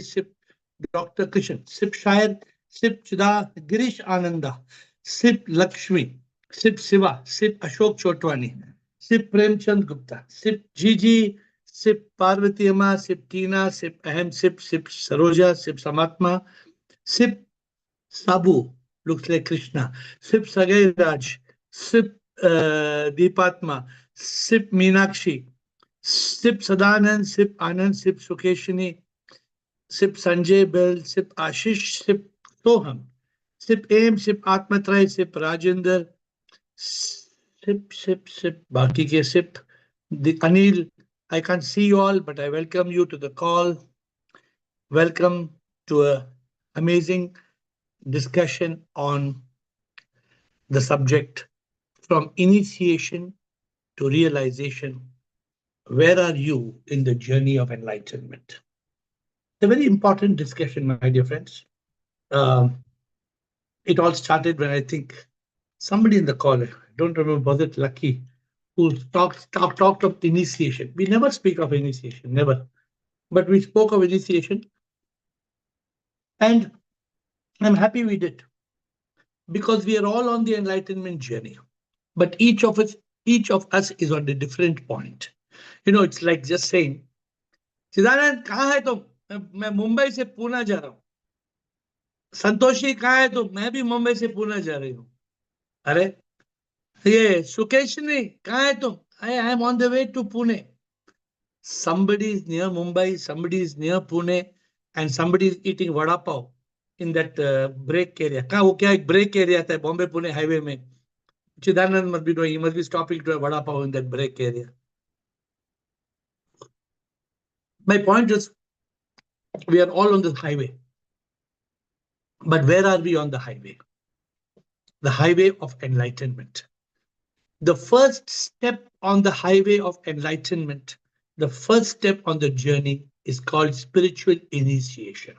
Sip Dr. Krishan, Sip Shair, Sip Chida Girish Ananda, Sip Lakshmi, Sip Siva, Sip Ashok Chotwani, Sip Premchand Gupta, Sip Gigi, Sip Parvati Amma, Sip Tina, Sip Ahem, Sip Saroja, Sip Samatma, Sip Sabu, looks like Krishna, Sip Sagai Raj, Sip Deepatma, Sip Meenakshi, Sip Sadanand, Sip Anand, Sip Sukeshini, Sip Sanjay Bell, Sip Ashish, Sip Soham, Sip Aim, Sip Atmatray, Sip Rajender, Sip, Baki ke Sip, the Anil. I can't see you all, but I welcome you to the call. Welcome to a amazing discussion on the subject from initiation to realization. Where are you in the journey of enlightenment? A very important discussion, my dear friends. It all started when I think somebody in the call, I don't remember, was it Lucky, who talked of initiation. We never speak of initiation, never. But we spoke of initiation, and I'm happy we did, because we are all on the enlightenment journey. But each of us is on a different point. It's like just saying, Chidanand, kahan hai tum? मैं मुंबई से पुणे जा रहा हूँ. संतोषी कहाँ है तुम? मैं भी मुंबई से पुणे जा रही हूँ. अरे ये सुकेशनी कहाँ है तुम? I am on the way to Pune. Somebody is near Mumbai, somebody is near Pune, and somebody is eating vada pav in that break area. कहाँ वो क्या एक break area था Bombay Pune highway में. Chidanand must be doing. He must be stopping to a vada pav in that break area. My point is, we are all on the highway. But where are we on the highway? The highway of enlightenment. The first step on the highway of enlightenment, the first step on the journey is called spiritual initiation.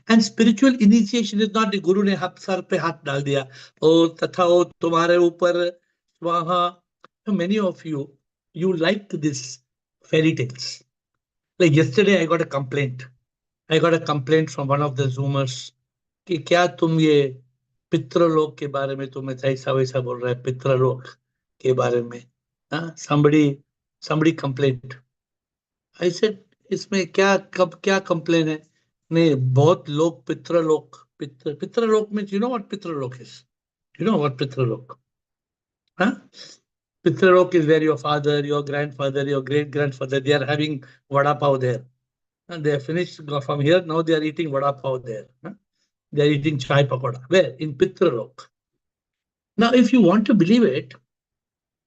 And spiritual initiation is not the Guru ne sar pe haath dal diya, oh tatha oh tumhare upar swaha. Many of you like this fairy tales. Like yesterday I got a complaint. I got a complaint from one of the Zoomers कि क्या तुम ये पितृलोक के बारे में तुम ऐसा वैसा बोल रहा है पितृलोक के बारे में. Somebody complained. I said इसमें क्या complain है? नहीं, बहुत लोग पितृलोक means, you know what पितृलोक is? You know what पितृलोक? Huh? Pitralok is where your father, your grandfather, your great grandfather, they are having vada pav there. And they are finished from here. Now they are eating vada pav there. They are eating chai pakoda. Where? In Pitralok. Now, if you want to believe it,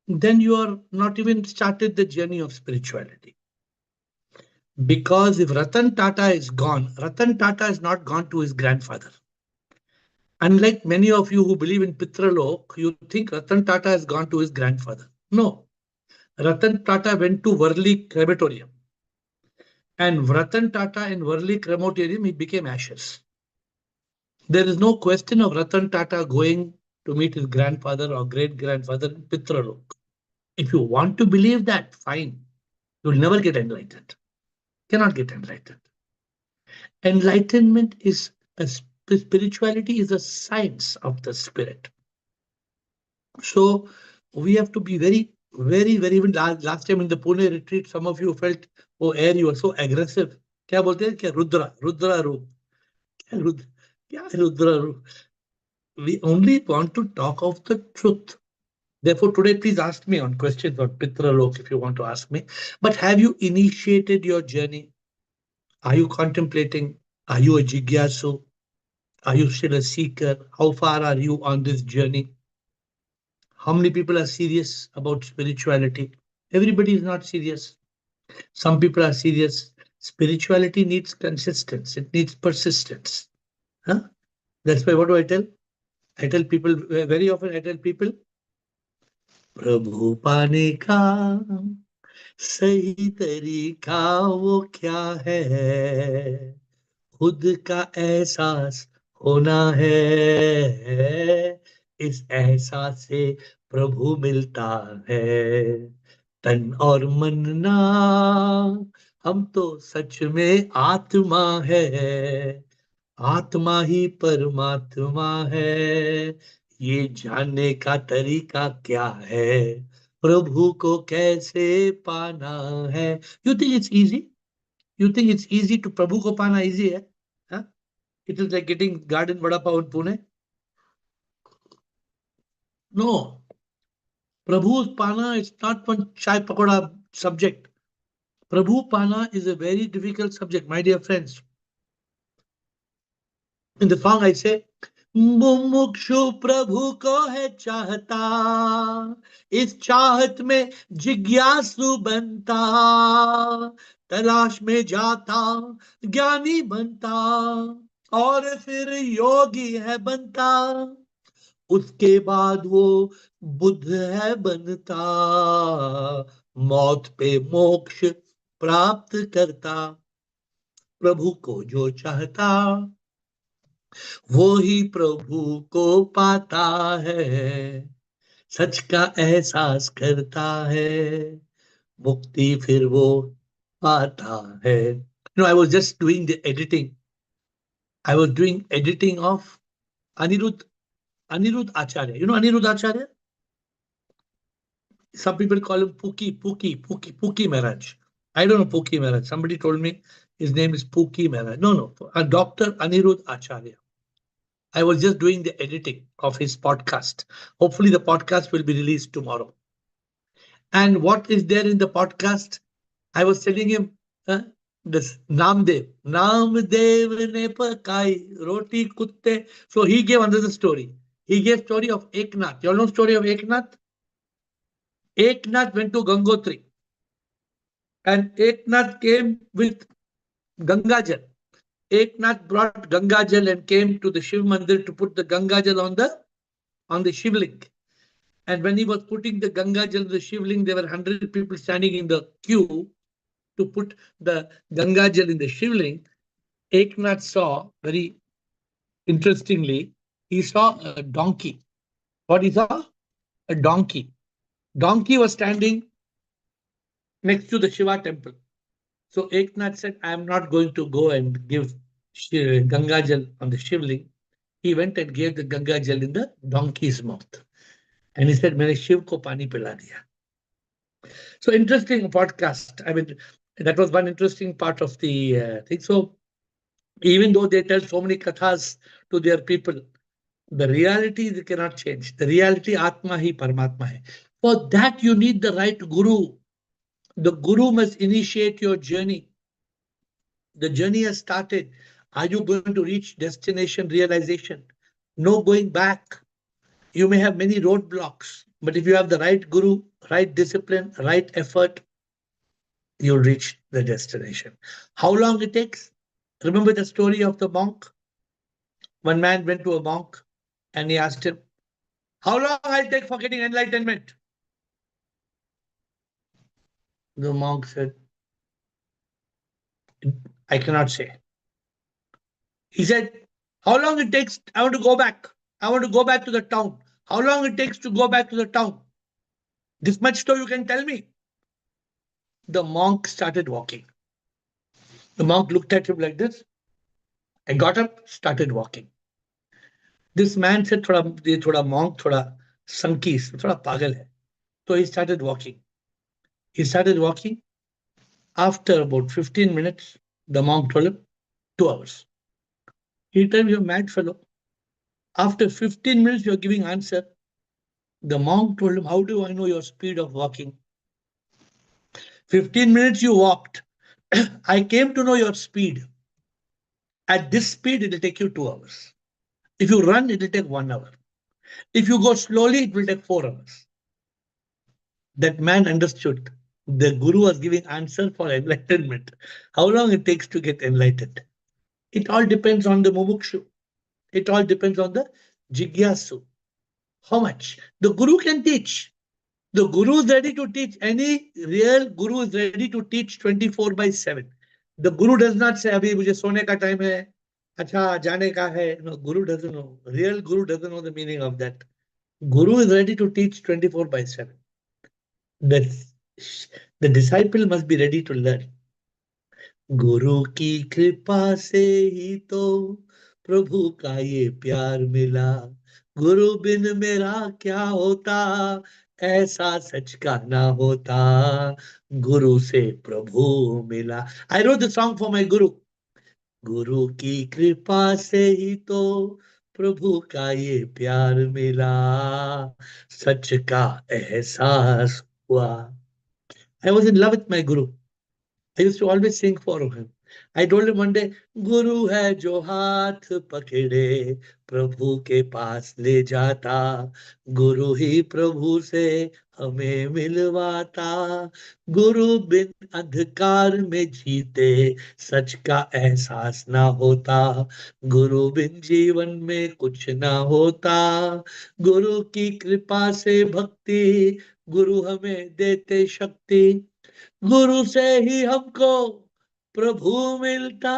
then you are not even started the journey of spirituality. Because if Ratan Tata is gone, Ratan Tata is not gone to his grandfather. Unlike many of you who believe in Pitralok, you think Ratan Tata has gone to his grandfather. No. Ratan Tata went to Worli crematorium. And Ratan Tata in Worli crematorium, he became ashes. There is no question of Ratan Tata going to meet his grandfather or great-grandfather in Pitralok. If you want to believe that, fine. You'll never get enlightened. Cannot get enlightened. Enlightenment is spirituality is a science of the spirit. So we have to be very, even last time in the Pune retreat, some of you felt, oh, AiR, you are so aggressive. क्या बोलते हैं? क्या रुद्रा रूप? क्या रुद्रा रूप? We only want to talk of the truth. Therefore, today, please ask me on questions on Pitralok if you want to ask me. But have you initiated your journey? Are you contemplating? Are you a jigyasu? Are you still a seeker? How far are you on this journey? How many people are serious about spirituality? Everybody is not serious. Some people are serious. Spirituality needs consistency. It needs persistence. That's why what do I tell? I tell people, very often I tell people, प्रभु पाने का सही तरीका वो क्या है? खुद का एहसास होना है. इस एहसास से प्रभु मिलता है. तन और मन ना हम तो सच में आत्मा है, आत्मा ही परमात्मा है, ये जानने का तरीका क्या है, प्रभु को कैसे पाना है। You think it's easy? You think it's easy to, प्रभु को पाना इजी है? It is like getting garden vada pav in Pune? No, प्रभु पाना इज नॉट वन चाय pakora subject. Prabhu Pana is a very difficult subject, my dear friends. In the song I say, मुमुक्षु प्रभु को है चाहता, इस चाहत में जिज्ञासु बनता, तलाश में जाता ज्ञानी बनता, और फिर योगी है बनता, उसके बाद वो बुद्ध है बनता, मौत पे मोक्ष प्राप्त करता, प्रभु को जो चाहता वो ही प्रभु को पाता है, सच का एहसास करता है, मुक्ति फिर वो पाता है। You know, I was just doing the editing. I was doing editing of Anirudh Acharya. You know Anirudh Acharya? Some people call him Pookie Maharaj. I don't know Pookie Maharaj. Somebody told me his name is Pookie Maharaj. No, Dr. Anirudh Acharya. I was just doing the editing of his podcast. Hopefully, the podcast will be released tomorrow. And what is there in the podcast? I was telling him this Namdev ne pakai roti kutte. So he gave another story. He gave story of Eknath. You all know story of Eknath? Eknath went to Gangotri, and Eknath came with Gangajal. Eknath brought Gangajal and came to the Shiv Mandir to put the Gangajal on the Shivling. And when he was putting the Ganga Jal in the Shivling, there were 100 people standing in the queue to put the Ganga Jal in the Shivling. Eknath saw, very interestingly, he saw a donkey. What he saw? A donkey. Donkey was standing next to the Shiva temple. So Eknath said, I am not going to go and give Ganga Jal on the Shivling. He went and gave the Ganga Jal in the donkey's mouth. And he said, मैंने शिव को पानी पिला दिया. So interesting podcast. I mean, that was one interesting part of the thing. So even though they tell so many kathas to their people, the reality they cannot change. The reality Atma hi Paramatma hai. For that you need the right guru. The guru must initiate your journey. The journey has started. Are you going to reach destination realization? No going back. You may have many roadblocks, but if you have the right guru, right discipline, right effort, you'll reach the destination. How long it takes? Remember the story of the monk? One man went to a monk and he asked him, how long I'll take for getting enlightenment? The monk said, I cannot say. He said, how long it takes? I want to go back. I want to go back to the town. How long it takes to go back to the town? This much so you can tell me. The monk started walking. The monk looked at him like this. I got up, started walking. This man said, thoda monk, thoda sanki, thoda pagal hai. So he started walking. He started walking. After about 15 minutes, the monk told him, 2 hours. He told him, you're a mad fellow. After 15 minutes, you're giving answer. The monk told him, how do I know your speed of walking? 15 minutes you walked. I came to know your speed. At this speed, it will take you 2 hours. If you run, it will take 1 hour. If you go slowly, it will take 4 hours. That man understood. The guru was giving answer for enlightenment. How long it takes to get enlightened? It all depends on the mumukshu. It all depends on the jigyasu. How much? The guru can teach. The guru is ready to teach. Any real guru is ready to teach 24/7. The guru does not say, "Abhi mujhe sone ka time hai. Acha jaane ka hai." No, guru doesn't know. Real guru doesn't know the meaning of that. Guru is ready to teach 24/7. The disciple must be ready to learn. गुरु की कृपा से ही तो प्रभु का ये प्यार मिला। गुरु बिन मेरा क्या होता, ऐसा सच का ना होता। गुरु से प्रभु मिला। I wrote the song for my गुरु। गुरु की कृपा से ही तो प्रभु का ये प्यार मिला, सच का एहसास हुआ। I was in love with my Guru. I used to always sing for him. I told him one day, गुरु है जो हाथ पकड़े प्रभु के पास ले जाता, गुरु ही प्रभु से हमें मिलवाता। गुरु बिन अंधकार में जीते सच का एहसास ना होता, गुरु बिन जीवन में कुछ ना होता। गुरु की कृपा से भक्ति, गुरु हमें देते शक्ति, गुरु से ही हमको प्रभु मिलता,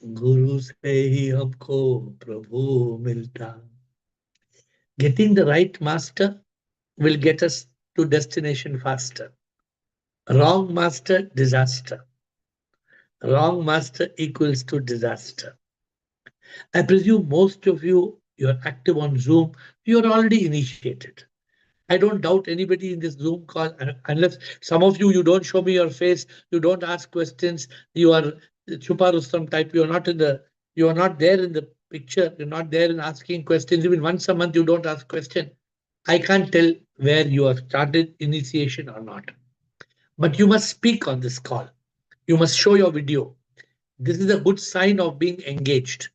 गुरु से ही हमको प्रभु मिलता। Getting the right master will get us to destination faster. Wrong master, disaster. Wrong master equals to disaster. I presume most of you, you're active on Zoom, you're already initiated. I don't doubt anybody in this Zoom call, unless some of you, you don't show me your face, you don't ask questions, you are Chupa Rustam type, you are not there in the picture, you're not there in asking questions. Even once a month, you don't ask question. I can't tell where you have started initiation or not. But you must speak on this call. You must show your video. This is a good sign of being engaged.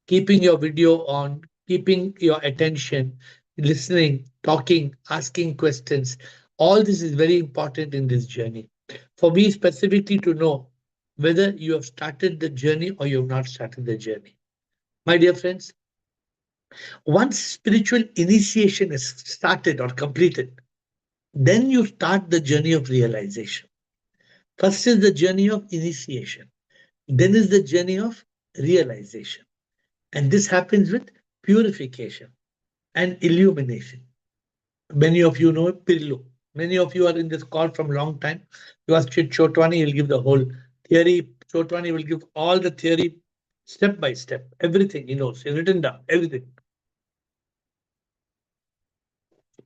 Keeping your video on, keeping your attention, listening, talking, asking questions. All this is very important in this journey. For me, specifically to know whether you have started the journey or you have not started the journey. My dear friends, once spiritual initiation is started or completed, then you start the journey of realization. First is the journey of initiation, then is the journey of realization. And this happens with purification and illumination. Many of you know Pirlo. Many of you are in this call from long time. You ask Chotwani, he'll give the whole theory. Chotwani will give all the theory step by step. Everything he knows. He's written down everything.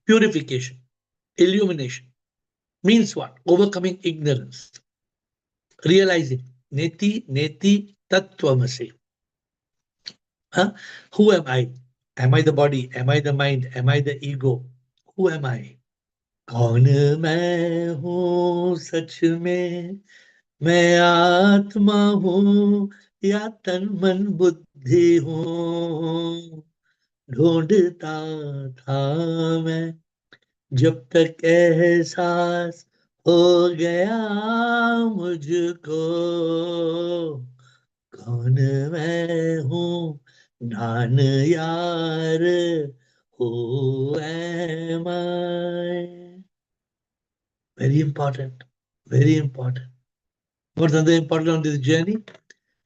Purification, illumination means what? Overcoming ignorance, realizing neti neti tattvamasi. Huh? Who am I? Am I the body? Am I the mind? Am I the ego? Who am I? कौन मैं हूँ सच में, मैं आत्मा हूँ या तन मन बुद्धि हूँ, ढूंढता था मैं जब तक एहसास हो गया मुझको, कौन मैं हूँ नान यार, who am I? Very important. Very important. What's another important on this journey?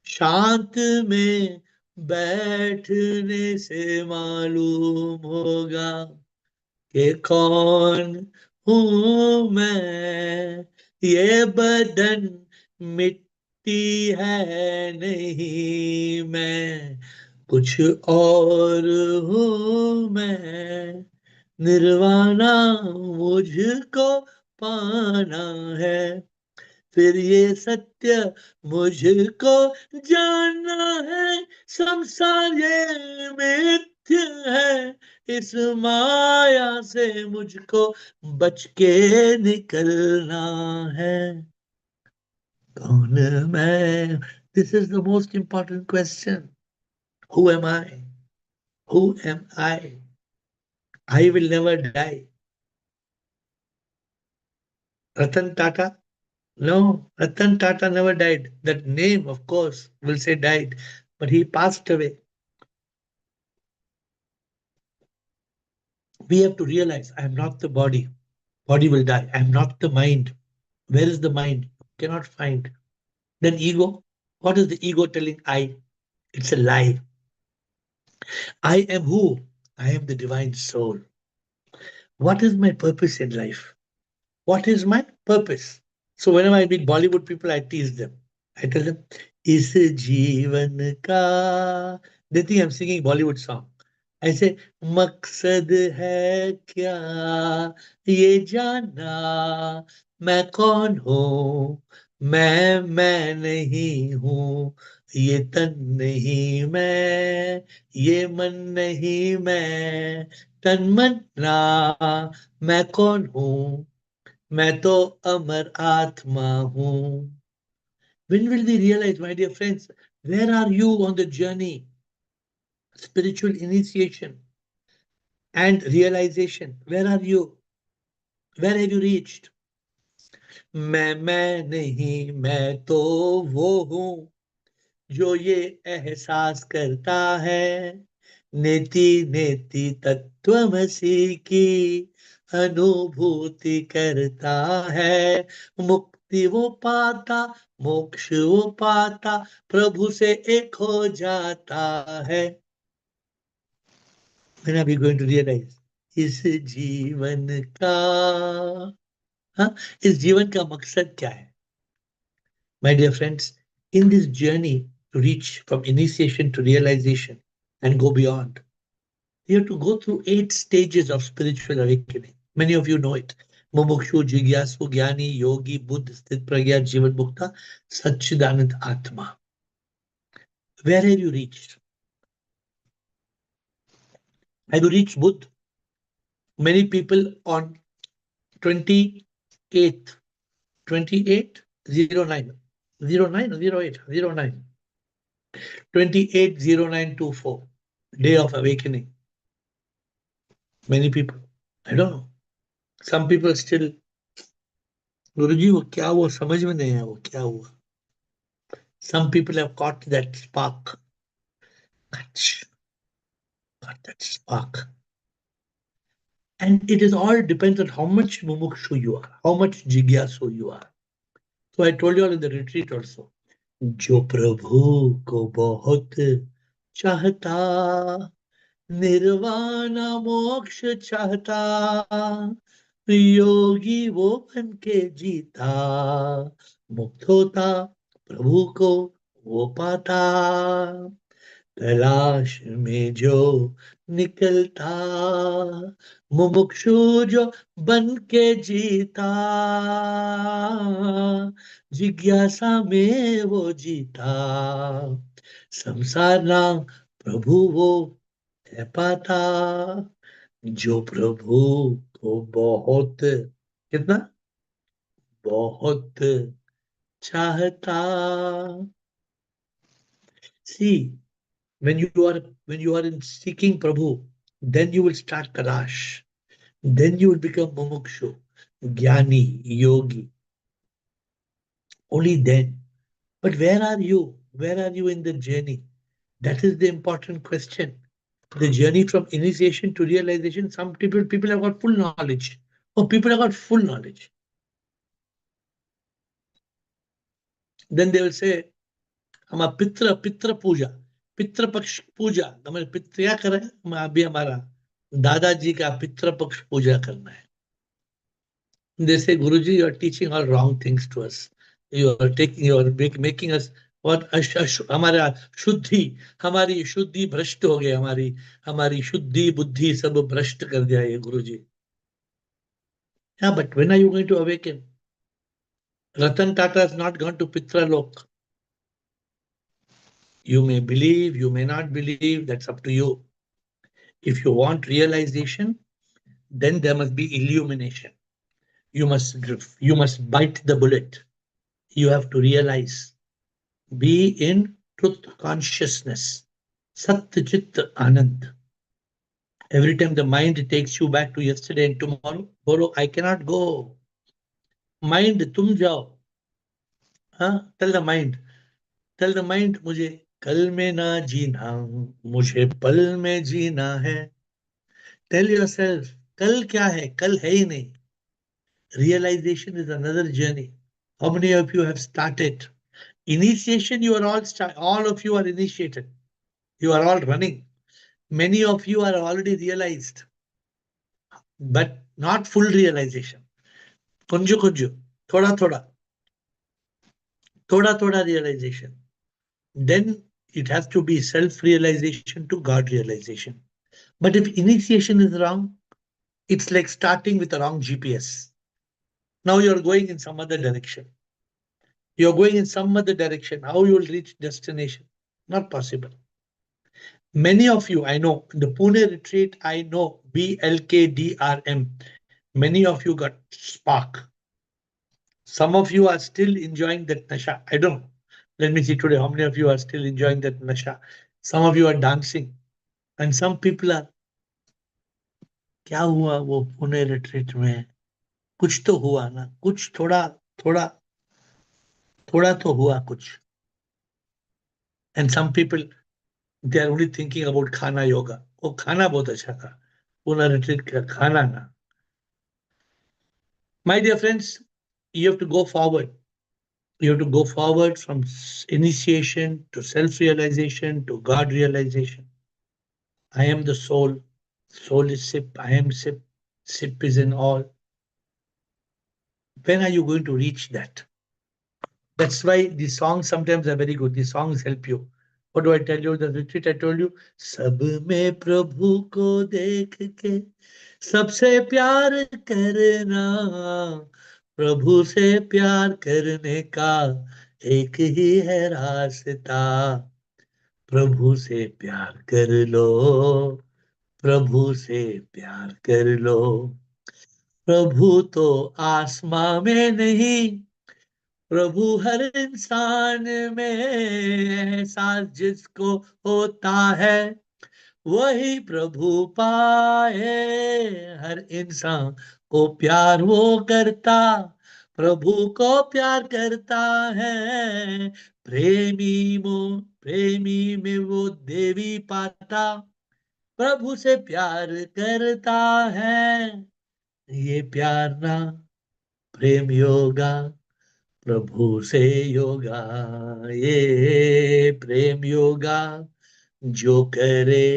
शांत में बैठने से मालूम होगा कि कौन हूँ मैं, ये बदन मिट्टी है नहीं मैं, कुछ और हूँ मैं, निर्वाणा मुझको पाना है, फिर ये सत्य मुझको जानना है, संसार ये मिथ्य है, इस माया से मुझको बच के निकलना है। कौन मैं? This is the most important question. Who am I? Who am I? I will never die. Ratan Tata? No, Ratan Tata never died. That name, of course, will say died, but he passed away. We have to realize I am not the body. Body will die. I am not the mind. Where is the mind? You cannot find. Then ego. What is the ego telling I? It's a lie. I am who? I am the divine soul. What is my purpose in life? What is my purpose? So whenever I meet Bollywood people, I tease them. I tell them, इस जीवन का, they think I'm singing Bollywood song. I say, मकसद है क्या ये जानना, मैं कौन हूँ, मैं नहीं हूँ, ये तन नहीं मैं, ये मन नहीं मैं, तन मन ना, मैं कौन हूँ, मैं तो अमर आत्मा हूँ. When will we realize, my dear friends, where are you on the journey? Spiritual initiation and realization. Where are you? Where have you reached? मैं नहीं, मैं तो वो हूँ जो ये एहसास करता है, नेति नेति तत्त्वमसि की अनुभूति करता है, मुक्ति वो पाता, मोक्ष वो पाता, प्रभु से एक हो जाता है. When are we going to realize? इस जीवन का, हाँ, इस जीवन का मकसद क्या है? My dear friends, in this journey to reach from initiation to realization and go beyond, you have to go through 8 stages of spiritual awakening. Many of you know it. Mumukshu, Jigyasu, Jnani, Yogi, Buddha, Sthit Pragya, Jivan Mukta, Satchidanand Atma. Where have you reached? Have you reached Buddha? Many people on 28th, 2809, 09 or 08, 09, 280924, day of awakening. Many people, I don't know. Some people still, गुरुजी वो क्या हुआ समझ में नहीं आया, वो क्या हुआ. Some people have caught that spark. Got that spark. And it is all depends on how much mumukshu you are, how much jigyasu you are. So I told you all in the retreat also. जो प्रभु को बहुत चाहता, निर्वाण मोक्ष चाहता, योगी वो बन के जीता, मुक्त होता, प्रभु को वो पाता, तलाश में जो निकलता, मुमुक्षु जो बन के जीता, जिज्ञासा में वो जीता, संसार ना प्रभु वो है पाता, जो प्रभु को बहुत, कितना, बहुत चाहता. See, when you are in seeking Prabhu, then you will start Kalash. Then you will become Mumukshu, Jnani, Yogi. Only then. But where are you? Where are you in the journey? That is the important question. The journey from initiation to realization, some people have got full knowledge. Oh, people have got full knowledge. Then they will say, हमारा पितृ पितृ पूजा, पितृ पक्ष पूजा, हमारे पितृ क्या करें, हम अभी हमारा दादाजी का पितृ पक्ष पूजा करना है. They say, Guruji, you are teaching all wrong things to us. You are making us what हमारा शुद्धि, हमारी शुद्धि भ्रष्ट हो गई, हमारी हमारी शुद्धि बुद्धि सब भ्रष्ट कर दिया ये गुरुजी. Yeah, but when are you going to awaken? Ratan Tata has not gone to Pitralok. You may believe, you may not believe, that's up to you. If you want realization, then there must be illumination. You must bite the bullet. You have to realize. Be in truth consciousness. Sat Chit Anand. Every time the mind takes you back to yesterday and tomorrow, bolo, I cannot go. Mind, tum jao. Huh? Tell the mind, मुझे कल में ना जीना, मुझे पल में जीना है. Tell yourself, कल क्या है, कल है ही नहीं. Realization is another journey. How many of you have started? Initiation, you are all of you are initiated. You are all running. Many of you are already realized, but not full realization. Kunju kunju, thoda thoda. Thoda thoda realization. Then it has to be self-realization to God realization. But if initiation is wrong, it's like starting with the wrong GPS. Now you're going in some other direction. You're going in some other direction. How you will reach destination? Not possible. Many of you, I know, in the Pune retreat, I know BLKDRM. Many of you got spark. Some of you are still enjoying that nasha. I don't know. Let me see today how many of you are still enjoying that nasha. Some of you are dancing. And some people are, क्या हुआ वो Pune retreat में कुछ तो हुआ ना कुछ थोड़ा थोड़ा थोड़ा तो हुआ कुछ and some people they are only thinking about khana yoga वो खाना बहुत अच्छा था पुणे रिट्रीट का खाना ना my dear friends you have to go forward you have to go forward from initiation to self realization to God realization. I am the soul, soul is sip, I am sip, sip is in all. When are you going to reach that? That's why the songs sometimes are very good. The songs help you. What do I tell you? The retreat I told you. सब में प्रभु को देख के सबसे प्यार करना प्रभु से प्यार करने का एक ही है रास्ता प्रभु से प्यार कर लो प्रभु से प्यार कर लो प्रभु तो आसमां में नहीं प्रभु हर इंसान में एहसास जिसको होता है वही प्रभु पाए हर इंसान को प्यार वो करता प्रभु को प्यार करता है प्रेमी मो प्रेमी में वो देवी पाता प्रभु से प्यार करता है ये प्यार ना प्रेम योगा प्रभु से योगा ये प्रेम योगा जो करे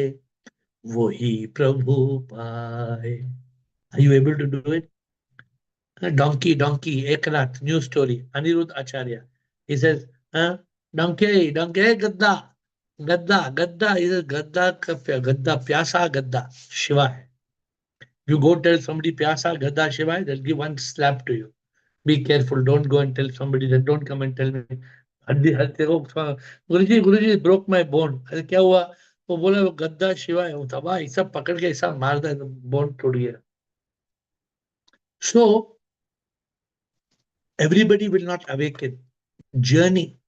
वही प्रभु पाए Are you able to do it? Donkey, Eknath, new story. Anirudh Acharya. He says, donkey, Gadda. He says, Gadda, Pyasa Gadda, Shiva hai. You go tell somebody Pyasa Gadda Shiva hai, they'll give one slap to you. Be careful. Don't go and tell somebody that. Don't come and tell me. हड्डी हड्डी को गुरुजी broke my bone. अरे क्या हुआ? वो बोला वो गद्दा शिवा है वो दबा ऐसा पकड़ के ऐसा मार दे बोन टूट गया. So everybody will not awaken. Journey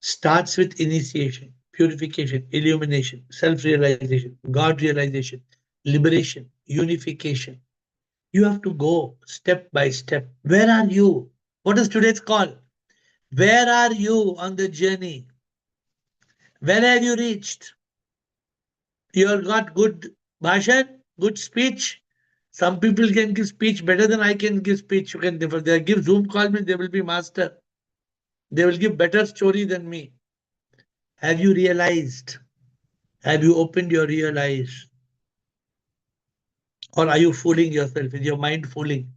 starts with initiation, purification, illumination, self-realization, God realization, liberation, unification. You have to go step by step. Where are you? What is today's call? Where are you on the journey? Where have you reached? You have got good bhashan, good speech. Some people can give speech better than I can give speech. You can if they give Zoom call me, they will be master. They will give better story than me. Have you realized? Have you opened your real eyes? Or are you fooling yourself? Is your mind fooling?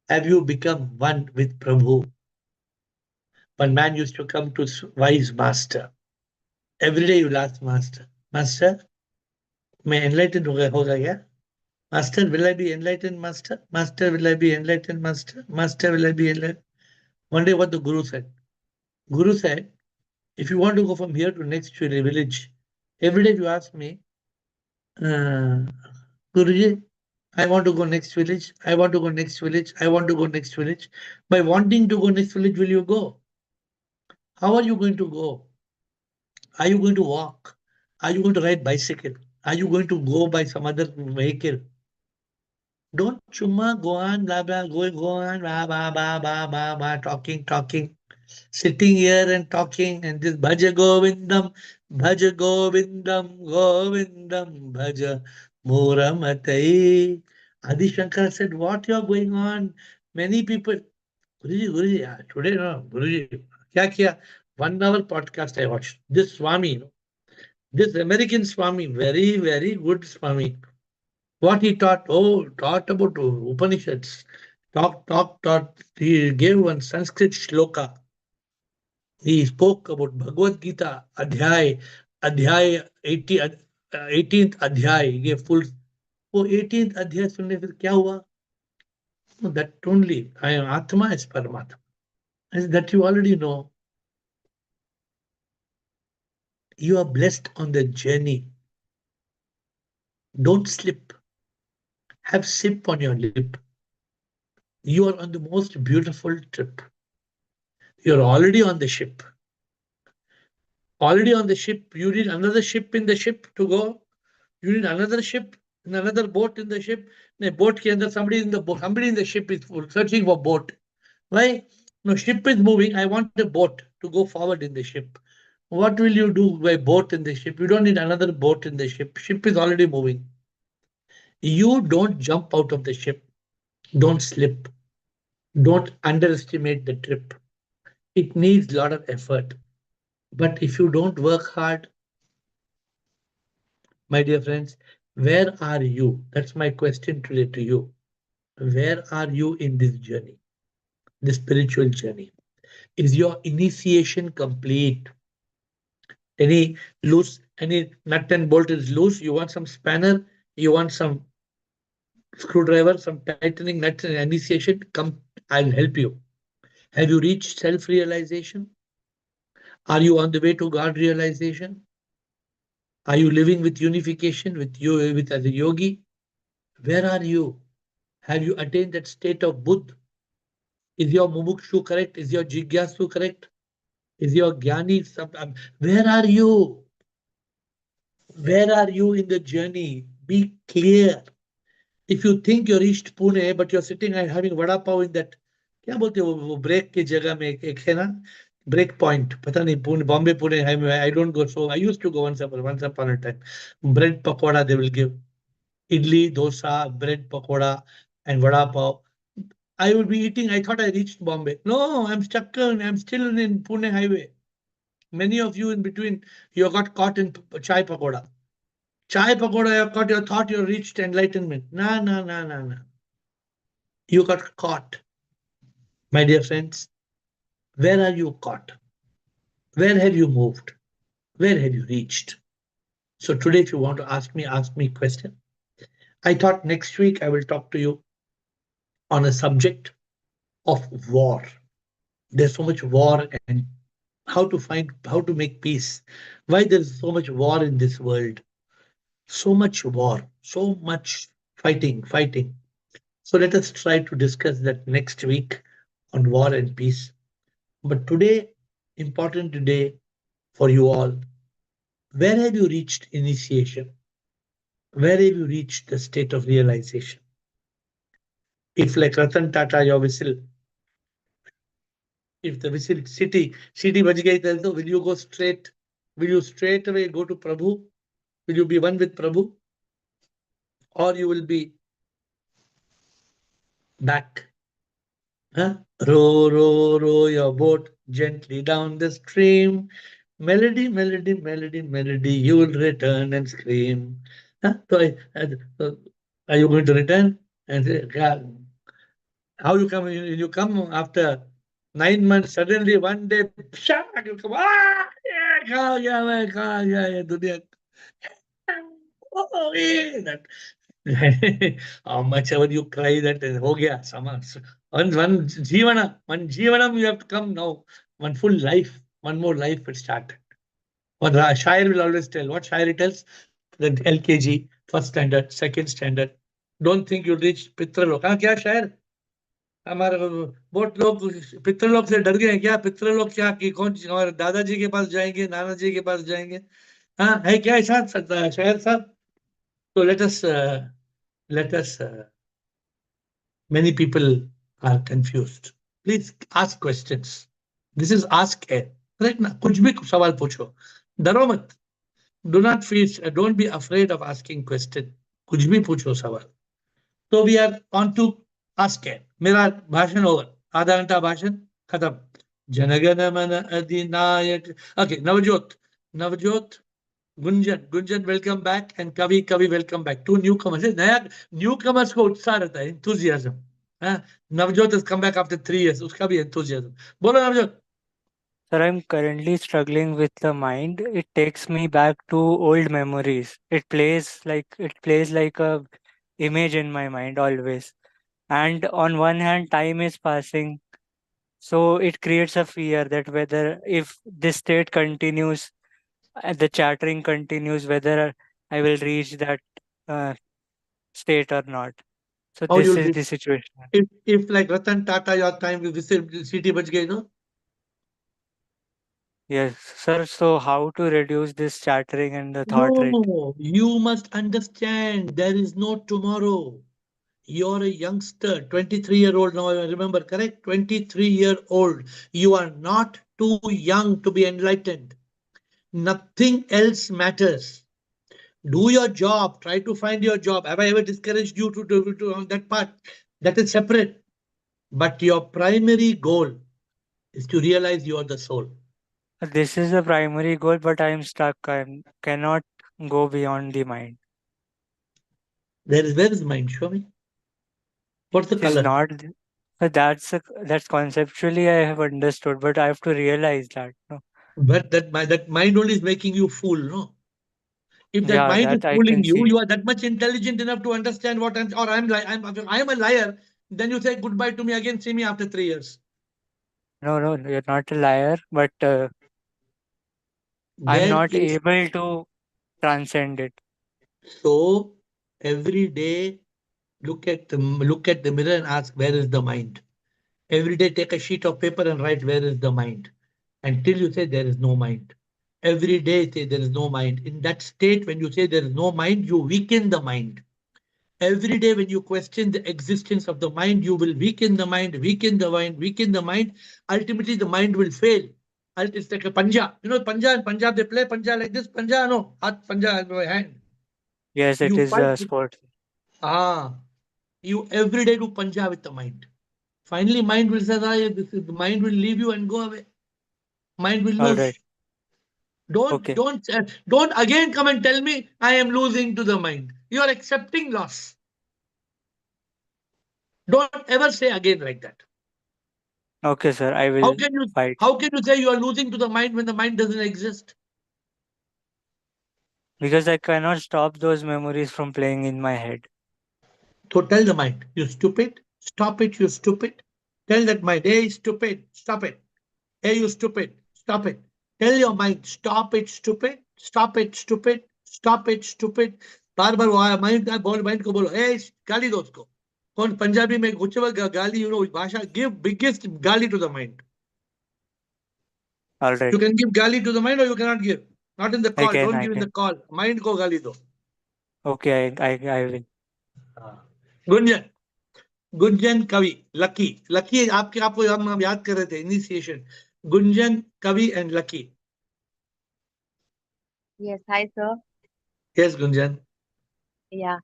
Have you become one with Prabhu? One man used to come to wise master. Every day you will ask master, Master, मैं enlightened होगा क्या? Master, will I be enlightened, Master? Master, will I be enlightened, Master? Master, will I be enlightened? One day what the Guru said? Guru said, if you want to go from here to next village, every day you ask me, uh, Guruji, I want to go next village. I want to go next village. I want to go next village. By wanting to go next village, will you go? How are you going to go? Are you going to walk? Are you going to ride bicycle? Are you going to go by some other vehicle? Don't chumma go on, blah, blah, go on, blah, blah, blah, blah, blah, blah, talking, sitting here and talking, and this Bhaja Govindam, Bhaja Muramatai. Adi Shankar said, what you are going on? Many people, Guruji, today, no, Guruji, kya kiya? 1 hour podcast I watched. This Swami, this American Swami, very, very good Swami. What he taught? Oh, taught about Upanishads. Taught. He gave one Sanskrit Shloka. He spoke about Bhagavad Gita, अध्याय 80, 18th अध्याय, ये full, वो 18th अध्याय सुनने फिर क्या हुआ? No, that only, I am Atma is Paramatma. And that you already know. You are blessed on the journey. Don't slip. Have sip on your lip. You are on the most beautiful trip. You're already on the ship. Already on the ship. You need another ship in the ship to go. You need another ship, and another boat in the ship. The boat ke andar somebody in the boat, somebody in the ship is searching for boat. Why? No, ship is moving. I want a boat to go forward in the ship. What will you do by boat in the ship? You don't need another boat in the ship. Ship is already moving. You don't jump out of the ship. Don't slip. Don't underestimate the trip. It needs a lot of effort. But if you don't work hard, my dear friends, where are you? That's my question today to you. Where are you in this journey, this spiritual journey? Is your initiation complete? Any loose, any nut and bolt is loose? You want some spanner? You want some screwdriver, some tightening nuts and initiation? Come, I'll help you. Have you reached self realization? Are you on the way to God realization? Are you living with unification with you, with as a yogi? Where are you? Have you attained that state of Buddha? Is your mumukshu correct? Is your jigyasu correct? Is your jnani? Where are you? Where are you in the journey? Be clear. If you think you reached Pune, but you're sitting and having vada pav in that, क्या बोलते हो वो break की जगह में एक है ना ब्रेक पॉइंट पता नहीं Pune Bombay Pune highway I don't go so I used to go once upon a time bread pakoda they will give idli dosa bread pakoda and vada pav I will be eating I thought I reached Bombay no I'm stuck I'm still in Pune highway many of you in between you got caught in chai pakoda. Chai pakoda, you got you thought you reached enlightenment. No, no, no, no, no. You got caught. My dear friends, where are you caught? Where have you moved? Where have you reached? So today, if you want to ask me a question. I thought next week I will talk to you on a subject of war. There's so much war and how to make peace. Why there's so much war in this world? So much war, so much fighting. So let us try to discuss that next week on war and peace. But today, important today for you all, where have you reached initiation? Where have you reached the state of realization? If like Ratan Tata, your whistle, if the whistle city baj gayi, then will you go straight? Will you straight away go to Prabhu? Will you be one with Prabhu? Or you will be back? Huh? Row your boat gently down the stream. Melody, you will return and scream. Huh? So are you going to return? And say, how you come? You come after 9 months, suddenly one day, you come, yeah, दुनिया. Oh, yeah, how much ever you cry that हो गया समाज. One Jivanam you have to come now. One full life, one more life will start. What the Shire will always tell. What Shire tells? That LKG, first standard, second standard. Don't think you'll reach पितृलोक. हाँ क्या शायर? हमारे बहुत लोग पितृलोक से डर गए हैं क्या? पितृलोक क्या कि कौन हमारे दादाजी के पास जाएंगे, नाना जी के पास जाएंगे? हाँ है क्या ऐसा शायर साहब? So let us many people are confused. Please ask questions. This is ask air. Right ना कुछ भी सवाल पूछो. डरो मत. Do not feel. Don't be afraid of asking question. कुछ भी पूछो सवाल. So we are on to ask air. मेरा भाषण over. आधा घंटा भाषण खत्म. जनगण मन अधिनायक. Okay, Navjot, Gunjan, welcome back, and Kavi, welcome back. Two newcomers. नया newcomers को उत्साह रहता है, enthusiasm. हाँ, Navjot has come back after 3 years. उसका भी enthusiasm. बोलो Navjot. Sir, I'm currently struggling with the mind. It takes me back to old memories. It plays like a image in my mind always. And on one hand, time is passing, so it creates a fear that whether if this state continues, the chattering continues, whether I will reach that uh, state or not. So How this you'll is reach? the situation. If like Ratan Tata, your time will receive city bach gayi, no? Yes, sir. So how to reduce this chattering and the thought rate? No, you must understand there is no tomorrow. You're a youngster, 23-year-old now, I remember, correct? 23-year-old. You are not too young to be enlightened. Nothing else matters. Do your job. Try to find your job. Have I ever discouraged you to do on that part? That is separate. But your primary goal is to realize you are the soul. This is the primary goal, but I am stuck. I cannot go beyond the mind. Where is mind? Show me. What's the It is color? not. That's conceptually I have understood, but I have to realize that. No. But that mind only is making you fool, no? If that Yeah, mind is that I fooling can you, see. you are that much intelligent enough to understand what I'm, or I am a liar. Then you say goodbye to me again. See me after 3 years. No, no, you're not a liar, but I'm There not is able to transcend it. so every day look at the mirror and ask where is the mind. Every day take a sheet of paper and write where is the mind. Until you say there is no mind. Every day say there is no mind. In that state, when you say there is no mind, you weaken the mind. Every day when you question the existence of the mind, you will weaken the mind, weaken the mind, weaken the mind. Ultimately, the mind will fail. It's like a panja. You know, panja in Punjab, they play panja like this. Panja, no, hat panja in my hand. Yes, it You is fight a with, sport. ah, you every day do panja with the mind. Finally, mind will say, the mind will leave you and go away. Mind will All right. lose. Don't, Okay. don't, uh, don't again come and tell me I am losing to the mind. You are accepting loss. Don't ever say again like that. Okay, sir. I How will can you fight how can you say you are losing to the mind when the mind doesn't exist? because I cannot stop those memories from playing in my head. So tell the mind, you stupid, stop it, you stupid. Tell that mind, hey stupid, stop it. Hey you stupid, stop it. Tell your mind, stop it, stupid, stop it, stupid, stop it, stupid. बार बार वो mind का बोल mind को बोलो ए गाली दो उसको कौन पंजाबी में गुच्चे गाली यू नो भाषा गिव बिगेस्ट गाली to the mind All you right. can give gali to the mind or you cannot give not in the I call can. don't I give in the can. call mind ko gali do Okay. I will. Gunjan Gunjan कवि lucky lucky आपके आपको हम याद कर रहे थे initiation Gunjan कवि and lucky Yes, hi sir. Yes Gunjan Yeah.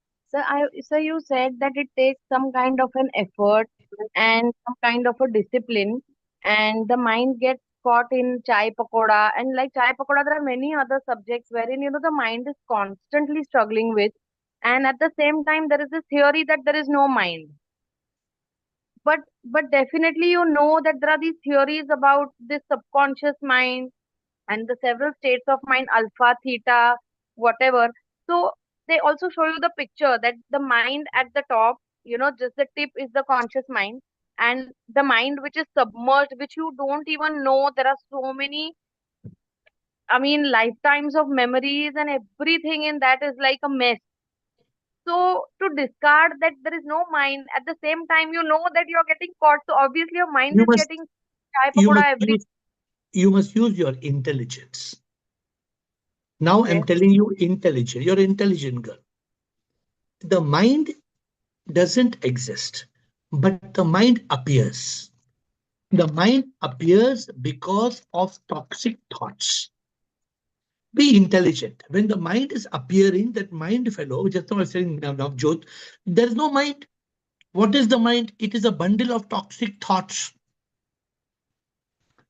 So you said that it takes some kind of an effort and some kind of a discipline, and the mind gets caught in chai pakoda. And like chai pakoda, there are many other subjects wherein the mind is constantly struggling with, and at the same time there is this theory that there is no mind. But definitely that there are these theories about this subconscious mind and the several states of mind, alpha, theta, whatever. So they also show you the picture that the mind at the top, just the tip is the conscious mind, and the mind which is submerged, which you don't even know. There are so many, I mean, lifetimes of memories, and everything in that is like a mess. So to discard that there is no mind, at the same time, you know that you're getting caught. So obviously your mind you is must getting chai you must pakoda every. use you must use your intelligence now I'm Okay. telling you intelligent you're an intelligent girl the mind doesn't exist but the mind appears the mind appears because of toxic thoughts. Be intelligent. When the mind is appearing, that mind fellow, just now I was saying Navjot, there is no mind. What is the mind? It is a bundle of toxic thoughts.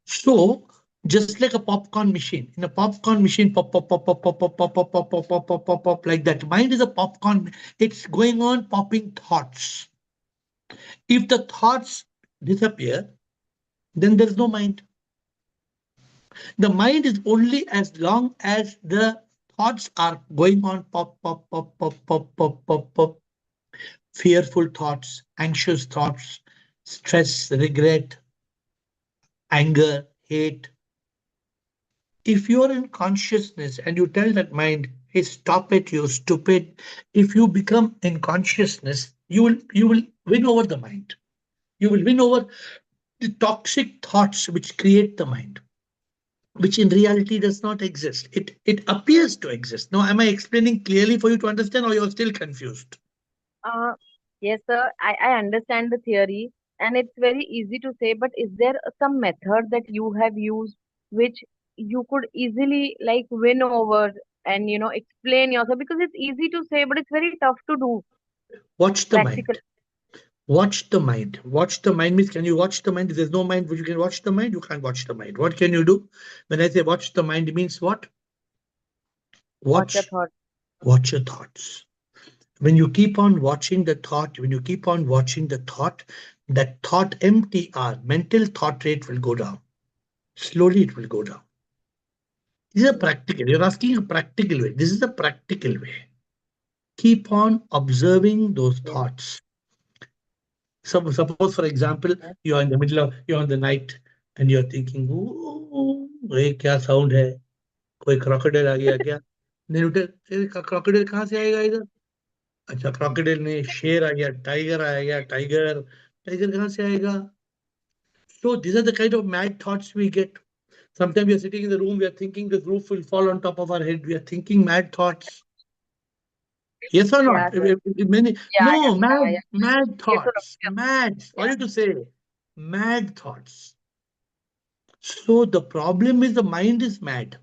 So, just like a popcorn machine, in a popcorn machine, pop, pop, pop, pop, pop, pop, pop, pop, pop, pop, pop, pop, pop, pop, like that. Mind is a popcorn. It's going on popping thoughts. If the thoughts disappear, then there's no mind. The mind is only as long as the thoughts are going on pop, pop, pop, pop, pop, pop, pop, pop. Fearful thoughts, anxious thoughts, stress, regret, anger, hate. If you're in consciousness and you tell that mind, hey, stop it, you're stupid. If you become in consciousness, you will win over the mind. You will win over the toxic thoughts which create the mind, which in reality does not exist. It appears to exist. Now, am I explaining clearly for you to understand, or you're still confused? Uh, yes, sir. I understand the theory, and it's very easy to say, but is there some method that you have used which you could easily like win over and explain yourself? Because it's easy to say, but it's very tough to do Watch the practically. mind. Watch the mind. Watch the mind means, can you watch the mind? If there's no mind, but you can watch the mind, you can't watch the mind. What can you do? When I say watch the mind, it means what? What's your Watch, thought? watch your thoughts. When you keep on watching the thought, when you keep on watching the thought, that thought MTR, mental thought rate will go down. Slowly it will go down. This is a Mm, practical. You're asking a practical way. This is a practical way. Keep on observing those yes, thoughts. Suppose, for example, yes, you're on the night and you're thinking, oh, ये क्या sound है? कोई crocodile आ गया क्या? नहीं उठे, crocodile कहाँ से आएगा इधर? अच्छा crocodile नहीं, शेर आ गया, tiger आ गया, tiger कहाँ से आएगा? So these are the kind of mad thoughts we get. Sometimes we are sitting in the room, we are thinking the roof will fall on top of our head. We are thinking mad thoughts. Yes or yeah, not? sir. Many, Yeah, no, yeah, yeah, mad yeah. Yes, sir. thoughts. Mad. Yeah. Sorry to say, mad thoughts. So the problem is the mind is mad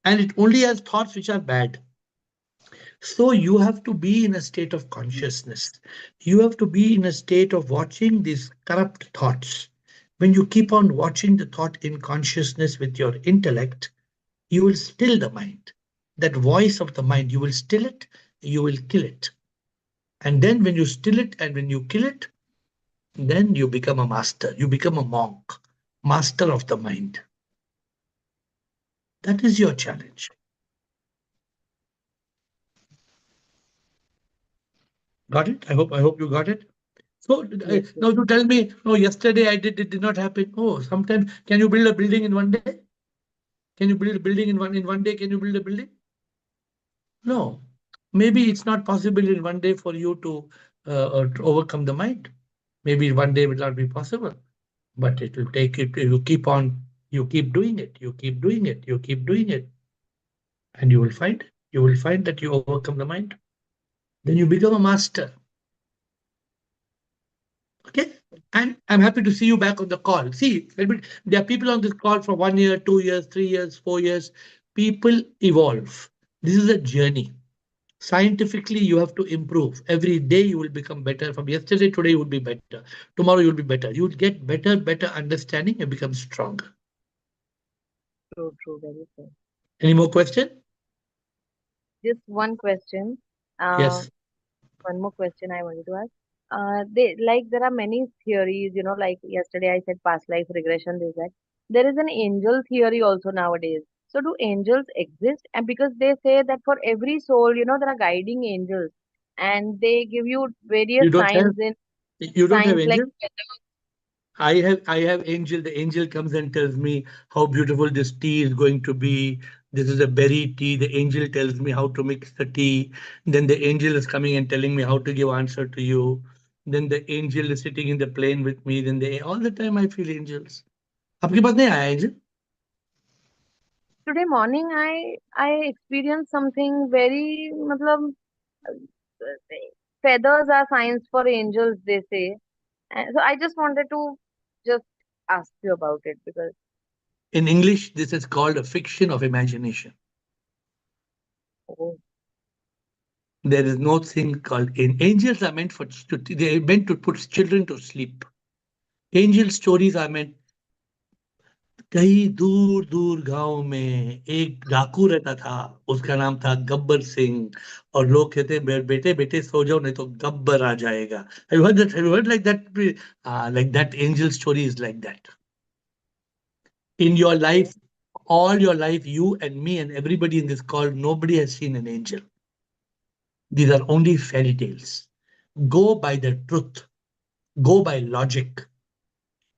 and it only has thoughts which are bad. So you have to be in a state of consciousness. You have to be in a state of watching these corrupt thoughts. When you keep on watching the thought in consciousness with your intellect, you will still the mind. That voice of the mind, you will still it, you will kill it. And then when you still it and when you kill it, then you become a master. You become a monk, master of the mind. That is your challenge. Got it? I hope you got it. So Yes, yes. now you tell me, no, yesterday I did, it did not happen. Oh, sometimes can you build a building in one day? Can you build a building in one day? Can you build a building? No. Maybe it's not possible in one day for you to overcome the mind. Maybe one day will not be possible, but it will take it. You keep on, you keep doing it, you keep doing it, you keep doing it, and you will find that you overcome the mind. Then you become a master. Okay. And I'm happy to see you back on the call. See, there are people on this call for 1 year, 2 years, 3 years, 4 years. People evolve. This is a journey. Scientifically, you have to improve. Every day you will become better. From yesterday, today you will be better. Tomorrow you will be better. You will get better understanding and become stronger. True, true, very true. Any more question? Just one question. Uh, Yes. one more question I wanted to ask. They like there are many theories, like yesterday I said past life regression, this that. There is an angel theory also nowadays. So do angels exist? And because they say that for every soul, there are guiding angels, and they give you various You don't have signs in you don't have signs like angel? I have angel. The angel comes and tells me how beautiful this tea is going to be. This is a berry tea. The angel tells me how to mix the tea. Then the angel is coming and telling me how to give answer to you. Then the angel is sitting in the plane with me. Then all the time I feel angels. आपके पास नहीं आया angel? today morning I experienced something very matlab, feathers are signs for angels, they say. And so I just wanted to just ask you about it because In English, this is called a fiction of imagination. oh, There is no thing called angels are meant they are meant to put children to sleep. Angel stories are meant कहीं दूर दूर गांव में एक डाकू रहता था. उसका नाम था गब्बर सिंह. और लोग कहते बेटे बेटे सो जाओ नहीं तो गब्बर आ जाएगा. Have you heard like that? Like that angel story is like that. In your life, all your life, you and me and everybody in this call, nobody has seen an angel. These are only fairy tales. Go by the truth. Go by logic.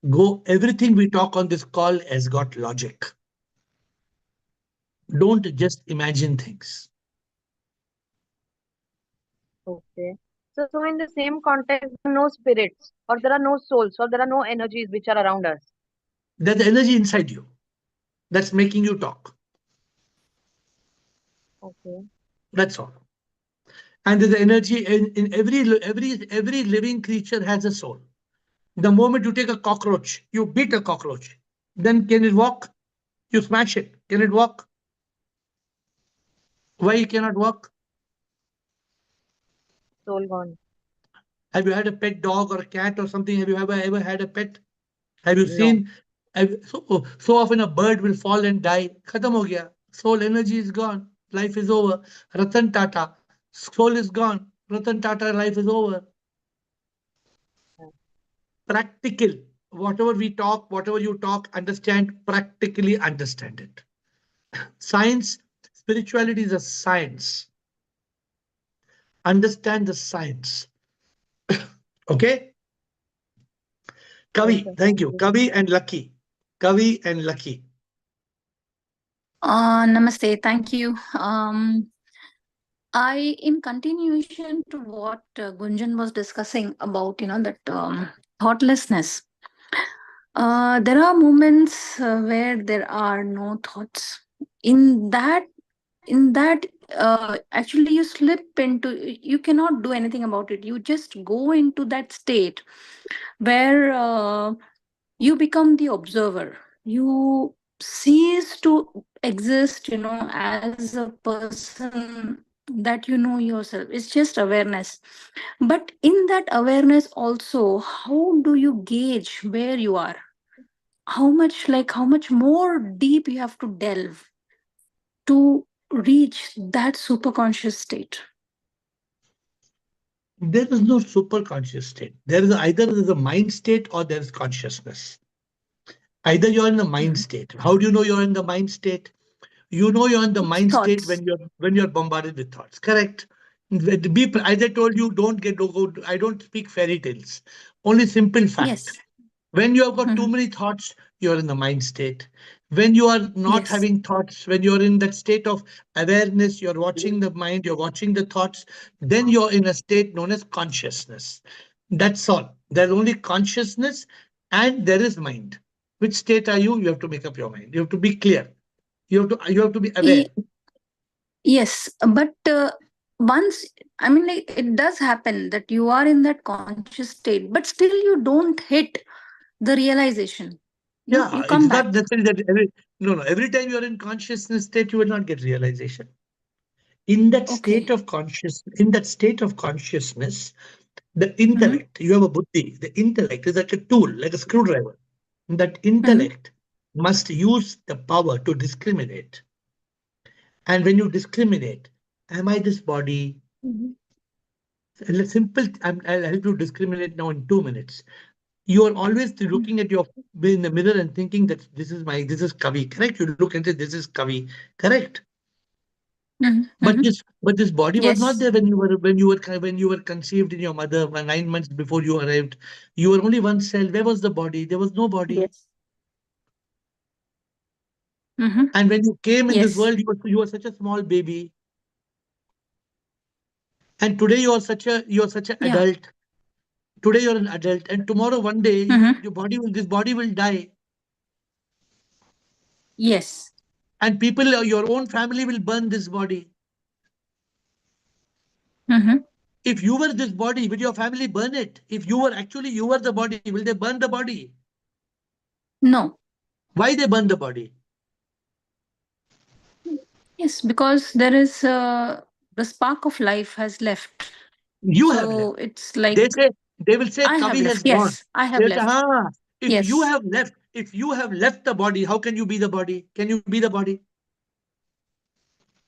Go, everything we talk on this call has got logic. Don't just imagine things. Okay. So in the same context, there are no spirits, or there are no souls, or there are no energies which are around us. There's the energy inside you that's making you talk. Okay. That's all. And there's the energy in every living creature has a soul. The moment you take a cockroach, you beat a cockroach. Then can it walk? You smash it. Can it walk? Why it cannot walk? Soul gone. Have you had a pet dog or a cat or something? Have you ever had a pet? Have you No. seen? So often a bird will fall and die. Khatam ho gaya. Soul energy is gone. Life is over. Ratan Tata. Soul is gone. Ratan Tata, life is over. Yeah. Practical. Whatever we talk, whatever you talk, understand, practically understand it. Science, spirituality is a science. Understand the science. Okay? Yes, Kavi, sir. thank Thank you. you. Kavi and Lucky. Kavi and Lucky. Namaste. Thank you. In continuation to what Gunjan was discussing about, that thoughtlessness. There are moments where there are no thoughts. In that, actually, you slip into. You cannot do anything about it. You just go into that state where you become the observer. You cease to exist, as a person that you know yourself. It's just awareness. But in that awareness also, how do you gauge where you are? How much more deep you have to delve to reach that superconscious state? There is no super conscious state. There is either there's a mind state or there is consciousness. Either you're in the mind Mhm. state. How do you know you're in the mind state? You know you're in the mind state Thoughts. when you're bombarded with thoughts. Correct. As I told you, don't go. I don't speak fairy tales. Only simple fact. Yes. When you have got too Mhm. many thoughts, you're in the mind state. When you are not Yes. having thoughts, when you're in that state of awareness, you're watching the mind, you're watching the thoughts, then you're in a state known as consciousness. That's all. There's only consciousness and there is mind. Which state are you? You have to make up your mind. You have to be clear. You have to be aware. Yes, but once, I mean, like, it does happen that you are in that conscious state, but still you don't hit the realization. You Yeah, come it's not back. necessarily that every time you're in consciousness state, you will not get realization. In that state Okay. of consciousness, the Mm-hmm. intellect, you have a buddhi, the intellect is like a tool, like a screwdriver. That Mm-hmm. intellect must use the power to discriminate. And when you discriminate, am I this body? Mm-hmm. A simple, I'll help you discriminate now in 2 minutes. You are always looking at your in the mirror and thinking that this is Kavi, correct? You look and say this is Kavi, correct? Mm-hmm. But Mm-hmm. this body was not Yes. there when you were conceived in your mother 9 months before you arrived. You were only one cell. Where was the body? There was no body. Yes. Mm-hmm. And when you came in this Yes. world, you were such a small baby. And today you are such an Yeah. adult. Today you're an adult, and tomorrow one day Mm-hmm. your body will this body will die, Yes. and people your own family will burn this body. Mm-hmm. If you were this body, will your family burn it? If you were the body, will they burn the body? No. Why they burn the body? Yes, because there is the spark of life has left. You have left. So it's like, They will say I have Kavi has left. gone. Yes, I have They'll say, left. Yes. if you have left the body, how can you be the body? Can you be the body?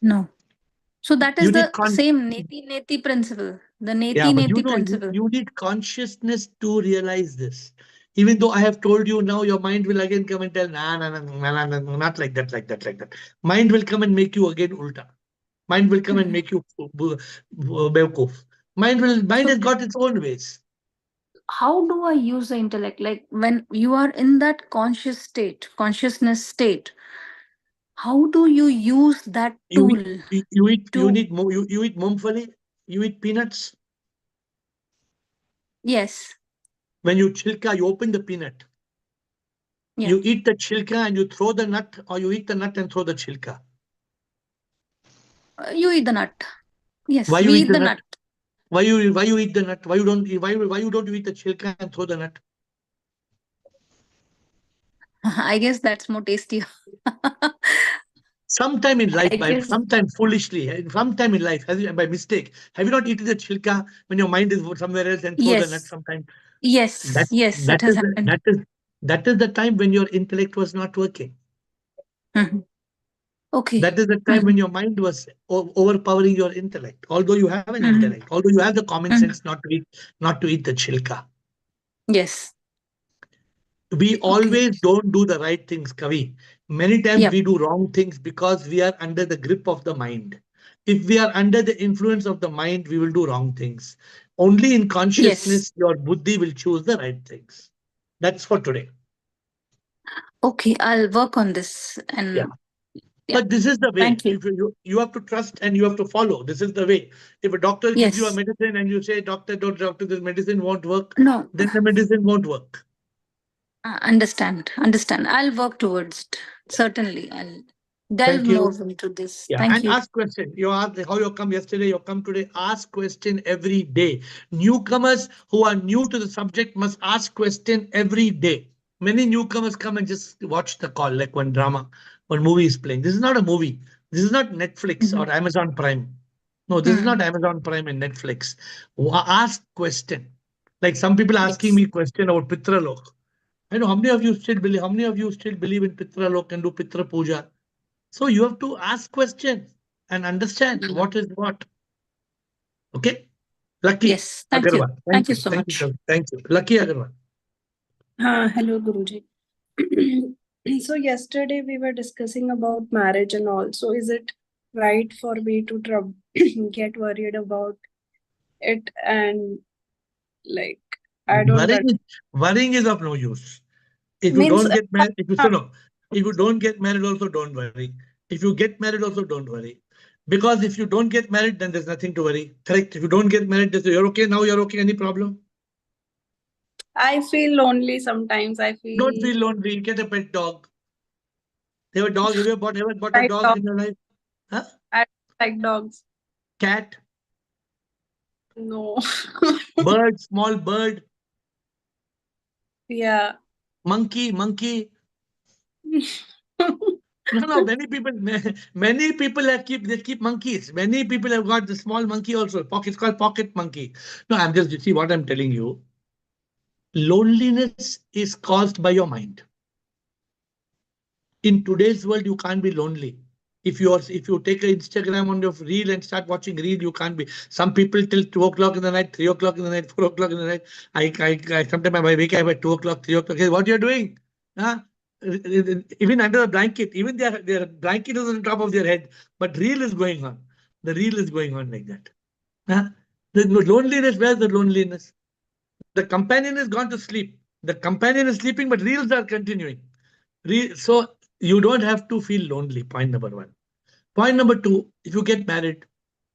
No. So that You is need the same neti neti principle. The yeah, neti but neti principle. you need consciousness to realize this. Even though I have told you now, your mind will again come and tell, nah, nah, nah, nah, nah, nah, nah, not like that, like that, like that. Mind will come and make you again ulta. Mind will come and make you bewkoof. Mind has So got its own ways. how do I use the intellect? Like when you are in that consciousness state, how do you use that You eat, tool to? you eat mumfali, you eat peanuts. Yes. When you chilka, you open the peanut. Yeah. You eat the chilka and you throw the nut, or you eat the nut and throw the chilka. You eat the nut. Why Yes, you we eat eat the the nut? nut. Why you eat the nut? Why you don't you eat the chilka and throw the nut? I guess that's more tasty. Sometime in life, I guess. sometime foolishly, sometime in life, by mistake, have you not eaten the chilka when your mind is somewhere else and throw the nut Yes. sometime? Yes. That Yes. that It has is happened. that is the time when your intellect was not working. Mhm. Okay. That is the time when Mhm. your mind was overpowering your intellect. Although you have an Mhm. intellect, although you have the common Mhm. sense not to eat the chilka. Yes. We Okay. always don't do the right things, Kavi. Many times Yep. we do wrong things because we are under the grip of the mind. If we are under the influence of the mind, we will do wrong things. Only in Yes. consciousness, your buddhi will choose the right things. That's for today. Okay. I'll work on this. Yeah. And yeah. But this is the way. Thank you. If you have to trust and you have to follow. This is the way. If a doctor gives you a Yes. medicine and you say, doctor, don't doctor, this medicine won't work, No. then the medicine won't work. Understand. Understand. I'll work towards it. Certainly. I'll delve Thank more you. into this. Yeah, Thank and you. ask question. You asked how you come yesterday, you come today. Ask question every day. Newcomers who are new to the subject must ask question every day. Many newcomers come and just watch the call, like one drama, one movie is playing. This is not a movie. This is not Netflix Mhm. or Amazon Prime. No, this is not Mm. Amazon Prime and Netflix. Ask question. Like some people asking Yes. me question about Pitra Lok. I know how many of you still believe in Pitra Lok and do Pitra Puja? So you have to ask questions and understand Mm. what is what. Okay. Lucky Yes. Thank you. Agarwal. Thank Thank you you. so Thank you. much. Thank you. Lucky Agarwal. Hello, Guruji. So yesterday we were discussing about marriage and all. So is it right for me to get worried about it and like I don't Worrying is of no use. If you means don't get married, if you don't get married, also don't worry. If you get married, also don't worry. Because if you don't get married, then there's nothing to worry. Correct. If you don't get married, you're okay. Now you're okay. Any problem? I feel lonely sometimes. I Don't feel feel lonely. Get a pet dog. Have a dog. Have you ever bought a like dog dog. in your life? Huh? I like dogs. Cat, No. bird, small bird, Yeah. monkey. No. Many people they keep monkeys. Many people have got the small monkey also. Pocket, it's called pocket monkey. No, I'm just, you see what I'm telling you. Loneliness is caused by your mind. In today's world, you can't be lonely. If you take an Instagram on your reel and start watching reel, you can't be. Some people till 2 o'clock in the night, 3 o'clock in the night, 4 o'clock in the night. I sometimes I wake up at 2 o'clock, 3 o'clock. Hey, what you're doing? Huh? Even under a blanket, even their blanket is on top of their head, but reel is going on. The reel is going on like that. Huh? The loneliness, where's the loneliness? The companion is gone to sleep. The companion is sleeping, but reels are continuing. So you don't have to feel lonely. Point number one. Point number two, if you get married,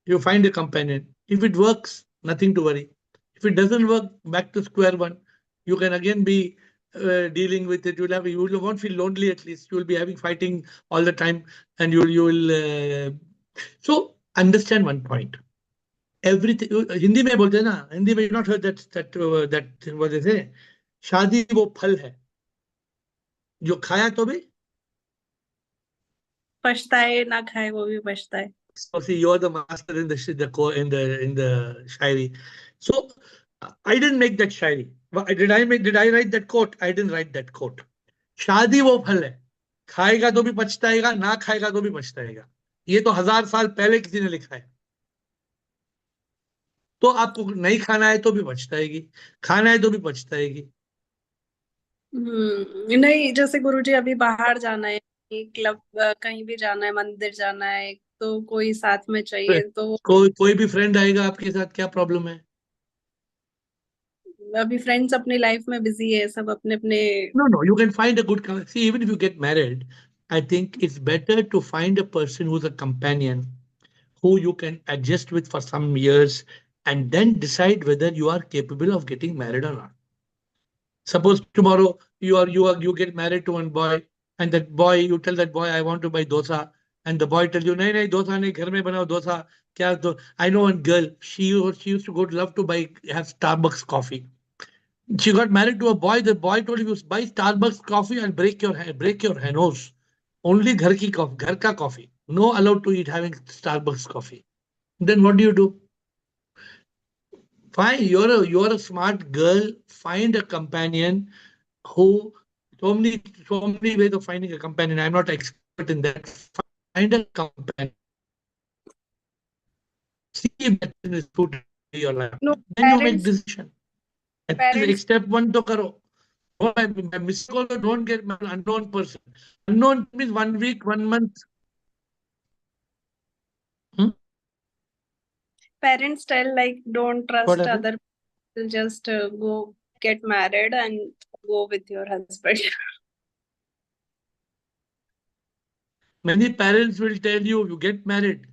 you find a companion. If it works, nothing to worry. If it doesn't work, back to square one. You can again be dealing with it. You won't feel lonely at least. You will be having fighting all the time, and you will. So understand one point. Everything Hindi में बोलते हैं ना हिंदी में not heard that what they say शादी वो फल है जो खाया तो भी पछताए ना खाए वो भी पछताए. so see you're the master in the shairi. So I didn't make that shairi. Did I write that quote? I didn't write that quote. शादी वो फल है खाएगा तो भी पछताएगा ना खाएगा तो भी पछताएगा ये तो 1000 साल पहले किसी ने लिखा है तो आपको नहीं खाना है तो भी पछताएगी खाना है तो भी पछताएगी नहीं, जैसे गुरुजी अभी बाहर जाना है, क्लब कहीं भी जाना है, मंदिर जाना है, तो कोई साथ में चाहिए, तो कोई भी फ्रेंड आएगा आपके साथ, क्या प्रॉब्लम है? अभी फ्रेंड्स अपनी लाइफ में बिजी है, सब अपने अपने। No, you can find a good see, even if you get married, I think it's better to find a person who's a companion who you can adjust with for some years and then decide whether you are capable of getting married or not. Suppose tomorrow you get married to one boy, and that boy, you tell that boy, I want to buy dosa, and the boy tells you, nahi nahi dosa nahi, ghar mein banao dosa. Kya do? I know one girl, she used to go love to have Starbucks coffee. She got married to a boy. The boy told him, you buy Starbucks coffee and break your nose. Only ghar ki coffee, ghar ka coffee. No allowed to eat having Starbucks coffee. Then what do? Fine, you're a smart girl. Find a companion who so many ways of finding a companion. I'm not expert in that. Find a companion. See if that person is suited to your life. No, Then you make decision. At parents, least step one to karo. By mistake, don't get married unknown person. Unknown means 1 week, 1 month. Hmm? parents tell like don't What trust happened? other people, just go get married and go with your husband. Many parents will tell you, you get married.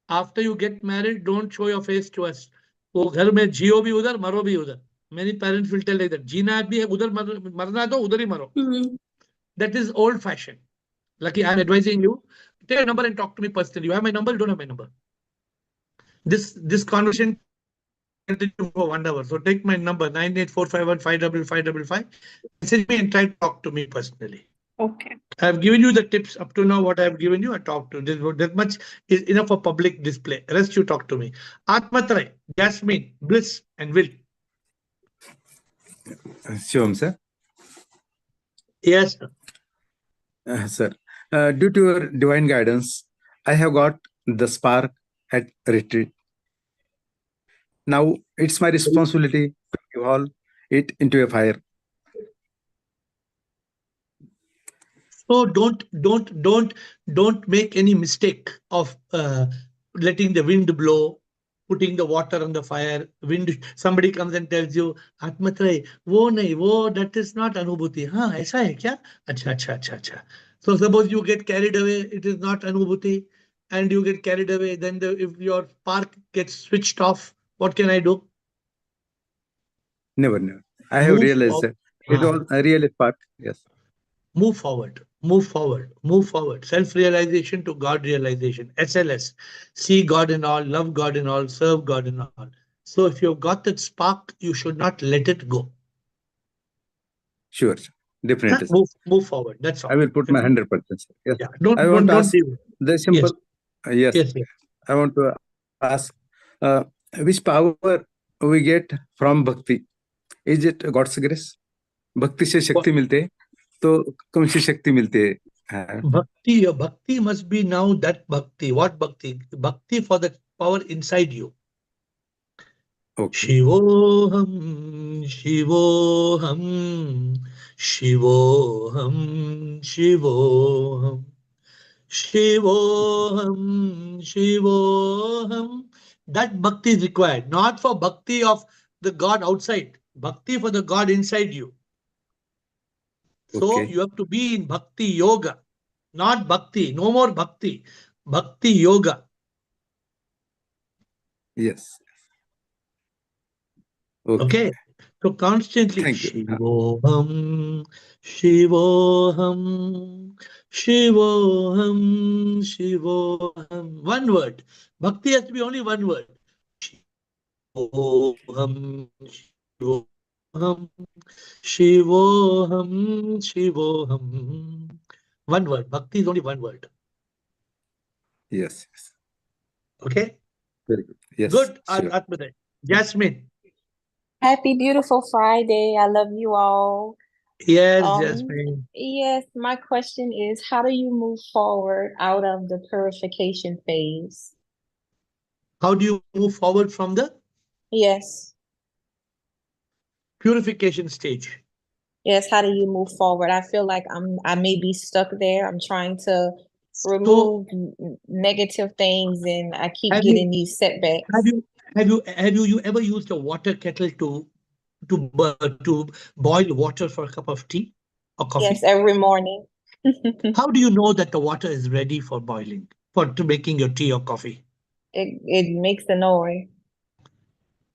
After you get married, don't show your face to us. वो घर में जियो भी उधर, मरो भी उधर. Many parents will tell like that. जीना भी है उधर, मरना है तो उधर ही मरो. That is old fashioned. Lucky, I'm advising you. Take a number and talk to me personally. You have my number, you don't have my number. This conversation continue for 1 hour. So take my number 984515555. Message me and try to talk to me personally. Okay. I've given you the tips up to now. What I've given you, I talked to. That much is enough for public display. Rest you talk to me. Atmatray, Jasmine, Bliss, and Will. Shivam, sir. Yes. Sir, due to your divine guidance, I have got the spark at retreat. Now it's my responsibility to evolve it into a fire. So don't make any mistake of letting the wind blow, putting the water on the fire. Somebody comes and tells you, Atmatray, wo nahi, wo, that is not anubhuti. हाँ, ऐसा है क्या? अच्छा, अच्छा, अच्छा, अच्छा. So suppose you get carried away, it is not anubhuti, and you get carried away, then if your spark gets switched off, what can I do? Never. I have realized that it was a real spark. Yes. Move forward. Self-realization to God realization. SLS. See God in all, love God in all, serve God in all. So if you've got that spark, you should not let it go. Sure, definitely. Move forward. That's all. I will put my 100%. Yes. Yeah. I want to ask leave. the simple. Yes. I want to ask which power we get from bhakti. Is it God's grace? भक्ति से शक्ति मिलते है, तो कौन सी शक्ति मिलती है? Bhakti must be now that bhakti. What bhakti? Bhakti for the power inside you. Okay. Shivoham, Shivoham, Shivoham, Shivoham, Shivoham, Shivoham. That bhakti is required, not for bhakti of the God outside, bhakti for the God inside you. So you have to be in bhakti yoga, not bhakti, no more bhakti, bhakti yoga. Yes. Okay. So constantly, Shivoham, Shivoham, Shivoham, Shivoham. One word. Bhakti has to be only one word. Shivoham, Shivoham, Shivoham, Shivoham. One word. Bhakti is only one word. Yes. Okay? Very good. Yes. Good, Sure. Atmaday. Jasmine. Happy, beautiful Friday. I love you all. Yes, Jasmine. Yes, my question is, how do you move forward out of the purification phase? How do you move forward from the Yes. purification stage? Yes, how do you move forward? I feel like I may be stuck there. I'm trying to So remove negative things, and I keep have getting you these setbacks. you ever used a water kettle to boil water for a cup of tea or Yes, coffee? every morning. How do you know that the water is ready for boiling, to making your tea or coffee? It makes a noise.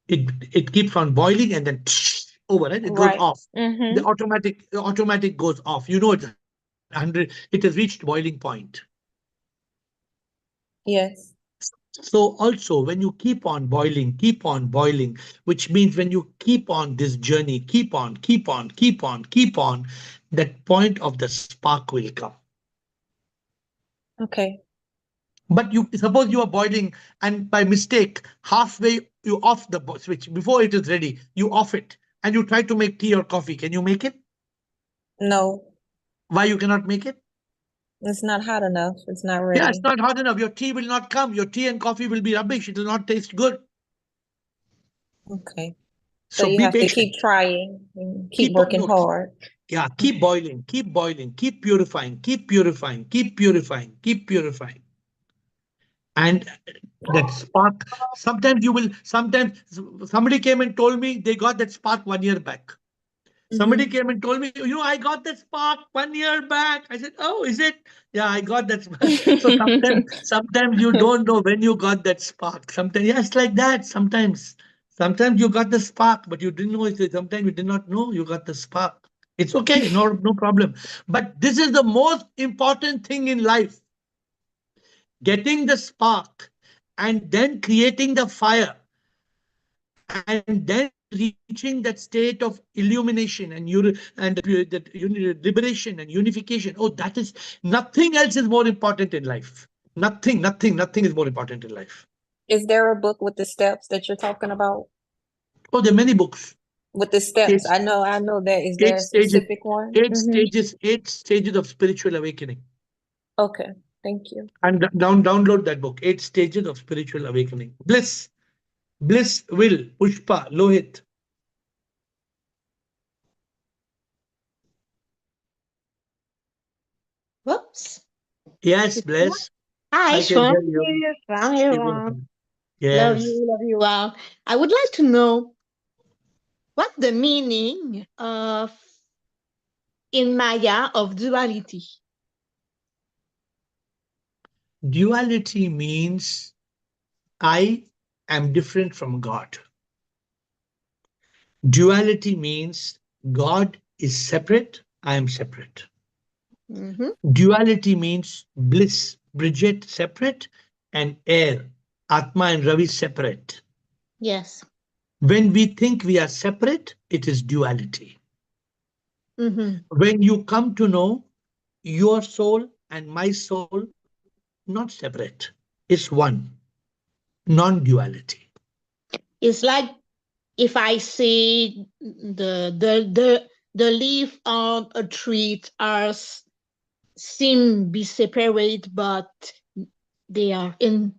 It keeps on boiling and then over, right? It goes Right. off. Mm-hmm. The automatic goes off. You know it's 100. It has reached boiling point. Yes. So also when you keep on boiling, which means when you keep on this journey, keep on, that point of the spark will come. Okay. But you suppose you are boiling and by mistake, halfway you off the switch before it is ready, you off it and you try to make tea or coffee. Can you make it? No, Why you cannot make it? it's not hot enough. It's not Yeah, it's ready. not hot enough. Your tea will not come. Your tea and coffee will be rubbish. It will not taste good. Okay. So So you be have to patient. keep trying and keep Keep on, working no, hard. yeah, keep boiling, keep purifying, keep purifying. And that spark, sometimes somebody came and told me they got that spark 1 year back. Somebody came and told me, I got that spark 1 year back. I said, oh, is it? Yeah, I got that spark. So sometimes you don't know when you got that spark. Sometimes, yeah, it's like that. Sometimes you got the spark, but you didn't know it. Sometimes you did not know you got the spark. It's okay, no problem. But this is the most important thing in life. Getting the spark and then creating the fire and then reaching that state of illumination and liberation and unification. Oh, that is, nothing else is more important in life. Nothing is more important in life. Is there a book with the steps that you're talking about? Oh, there are many books. With the steps, Eight, I know that. Is there eight a stages, specific one? eight stages of spiritual awakening. Okay, thank you. And download that book, 8 stages of spiritual awakening. Bliss, will, Pushpa, Lohit. Whoops. Yes, Bliss. Hi, I can Sean hear you. here from Iran. Love Yes. you, love you all. I would like to know what the meaning of in Maya of duality. Duality means I am different from God. Duality means God is separate, I am separate. Duality means bliss, Bridget separate, and AiR, Atma and Ravi separate. Yes. When we think we are separate, it is duality. When you come to know your soul and my soul, not separate, it's one, non-duality. It's like if I say the leaf of a tree are seem be separate, but they are in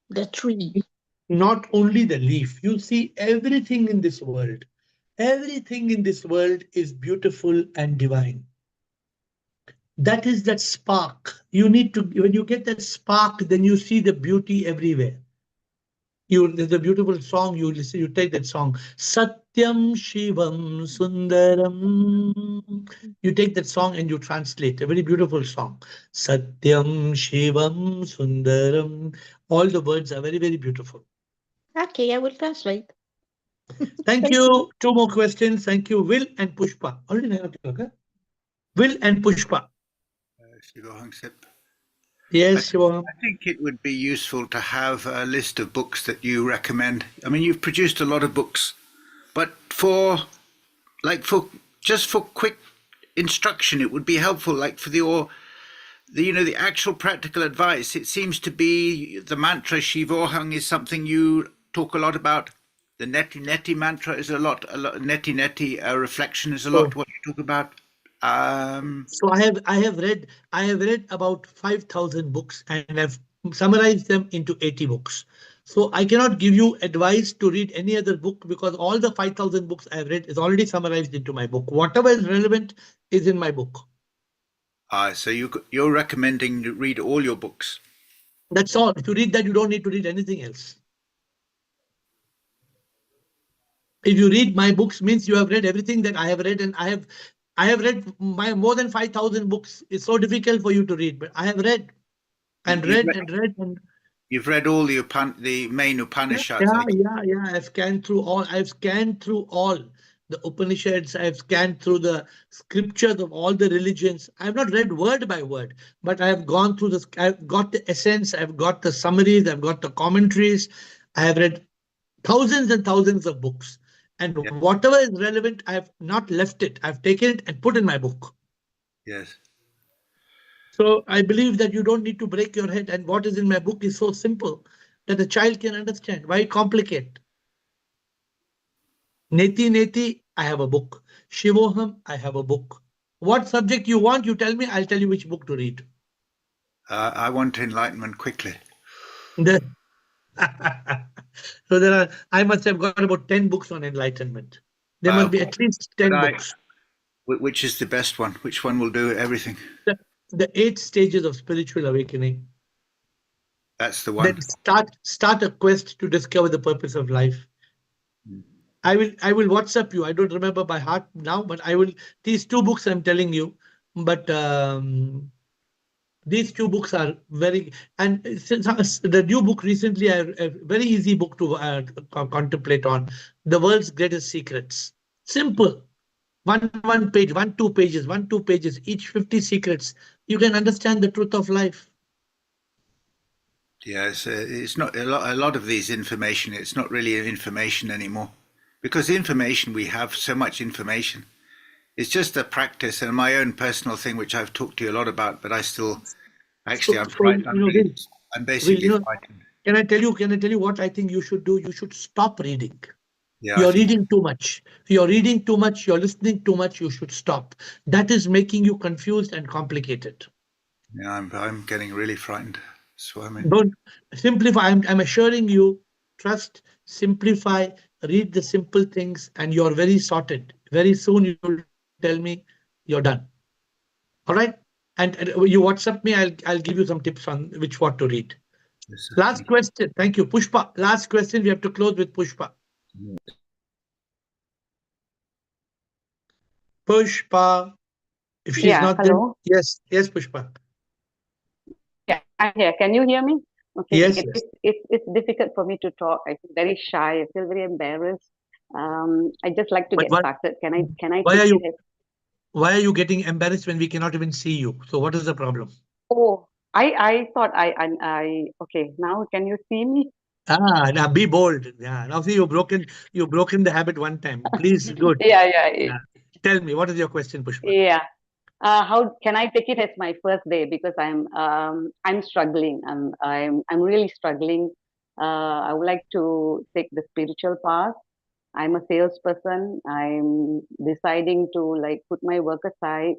the tree. Not only the leaf, you see everything in this world. Everything in this world is beautiful and divine. That is that spark. You need to, when you get that spark, then you see the beauty everywhere. There's a beautiful song, you listen, you take that song, Satyam Shivam Sundaram. You take that song and you translate, a very beautiful song. Satyam Shivam Sundaram. All the words are very, very beautiful. Okay, I will translate. Thank you. Two more questions. Thank you. Will and Pushpa. Already 9 o'clock, huh? Will and Pushpa. Yes, Shivam. I think it would be useful to have a list of books that you recommend. I mean, you've produced a lot of books, but for quick instruction, it would be helpful, like for the actual practical advice. It seems to be the mantra Shivohang is something you talk a lot about. The Neti Neti mantra is a lot Neti Neti reflection is a lot what you talk about. So I have read about 5,000 books and I've summarized them into 80 books. So I cannot give you advice to read any other book because all the 5,000 books I've read is already summarized into my book. Whatever is relevant is in my book. So you're recommending to read all your books? That's all. If you read that, you don't need to read anything else. If you read my books, means you have read everything that I have read, and I have read my more than 5,000 books. It's so difficult for you to read, but I have read and You've read read, and read and you've read all the main Upanishads. yeah. I've scanned through all. I've scanned through all the Upanishads. I've scanned through the scriptures of all the religions. I've not read word by word, but I have gone through this. I've got the essence. I've got the summaries. I've got the commentaries. I have read thousands and thousands of books. And Yeah. whatever is relevant, I have not left it. I've taken it and put in my book. Yes. So I believe that you don't need to break your head. And what is in my book is so simple that a child can understand. Why complicate? Neti Neti, I have a book. Shivoham, I have a book. What subject you want, you tell me, I'll tell you which book to read. I want enlightenment quickly. So I must have got about 10 books on enlightenment. There must be at least 10 books. Which is the best one? Which one will do everything? The 8 stages of spiritual awakening. That's the one. Then start a quest to discover the purpose of life. I will WhatsApp you. I don't remember by heart now, but I will. These 2 books I'm telling you, but these 2 books are very, and since the new book recently, a very easy book to contemplate on, The World's Greatest Secrets. Simple. One page, 2 pages, 2 pages, each 50 secrets. You can understand the truth of life. Yes, it's not a lot of these information. It's not really information anymore, because the information we have, so much information. It's just a practice and my own personal thing, which I've talked to you a lot about. But I still, actually, I'm basically frightened. Can I tell you what I think you should do? You should stop reading. Yeah, you're reading too much. You're reading too much. You're listening too much. You should stop. That is making you confused and complicated. Yeah, I'm getting really frightened. So I mean, don't simplify. I'm assuring you, trust, simplify, read the simple things, and you're very sorted. Very soon you will tell me you're done. All right? And you WhatsApp me, I'll give you some tips on what to read. yes, Last question. Thank you. Pushpa. Last question. We have to close with Pushpa. Pushpa. If she's not hello. there. Yes, Pushpa. Yeah, I'm here. Can you hear me? Okay. Yes. It's difficult for me to talk. I feel very shy. I feel very embarrassed. I just like to get started. Can I Why are you getting embarrassed when we cannot even see you? So what is the problem? Oh, I thought I okay, now can you see me? Now be bold. Yeah. Now see, you've broken the habit one time. Please, good. Yeah. Tell me, what is your question, Pushpa? Yeah. How can I take it as my first day? Because I'm struggling. I'm really struggling. I would like to take the spiritual path. I'm a salesperson. I'm deciding to like put my work aside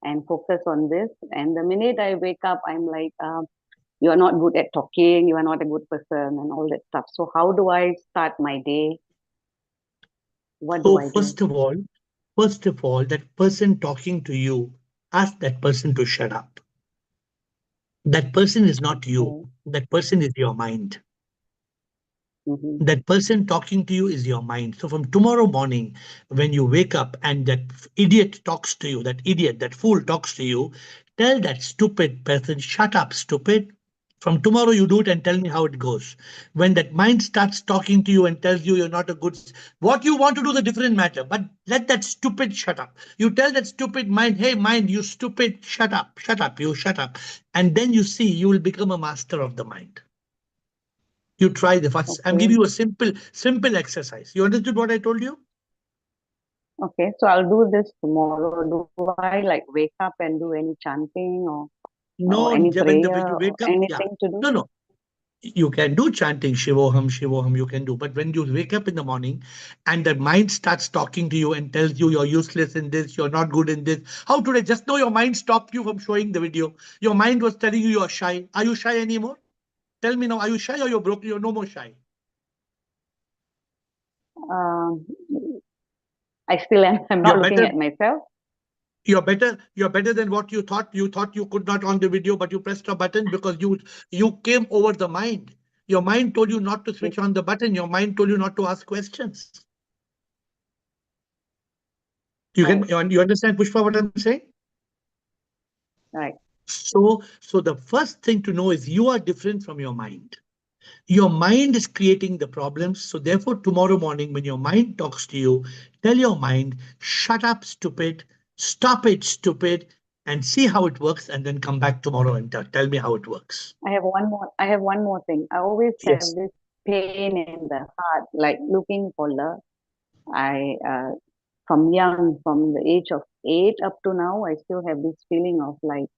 and focus on this. And the minute I wake up, I'm like, you are not good at talking. You are not a good person, and all that stuff. So how do I start my day? What do I do? First of all, that person talking to you, ask that person to shut up. That person is not you. That person is your mind. That person talking to you is your mind. So from tomorrow morning, when you wake up and that idiot talks to you, that fool talks to you, tell that stupid person, shut up, stupid. From tomorrow, you do it and tell me how it goes. When that mind starts talking to you and tells you you're not a good, what you want to do is a different matter, but let that stupid shut up. You tell that stupid mind, hey, mind, you stupid, shut up, you shut up. And then you see, you will become a master of the mind. You try the first. I'm giving you a simple exercise. You understood what I told you? Okay, so I'll do this tomorrow. Do I like wake up and do any chanting or any prayer or anything to do? No. You can do chanting, Shivoham, you can do. But when you wake up in the morning and the mind starts talking to you and tells you you're useless in this, you're not good in this. How today? Just know your mind stopped you from showing the video. Your mind was telling you you're shy. Are you shy anymore? Tell me now, are you shy or you're broken? You're no more shy. I still am. I'm not looking at myself. You're better than what you thought. You thought you could not on the video, but you pressed a button because you came over the mind. Your mind told you not to switch on the button. Your mind told you not to ask questions. You understand, Pushpa, what I'm saying? Right. So the first thing to know is you are different from your mind. Your mind is creating the problems. So therefore, tomorrow morning, when your mind talks to you, tell your mind, shut up, stupid, stop it, stupid, and see how it works, and then come back tomorrow and tell me how it works. I have one more thing. I always have this pain in the heart, like looking for love. From the age of 8 up to now, I still have this feeling of like,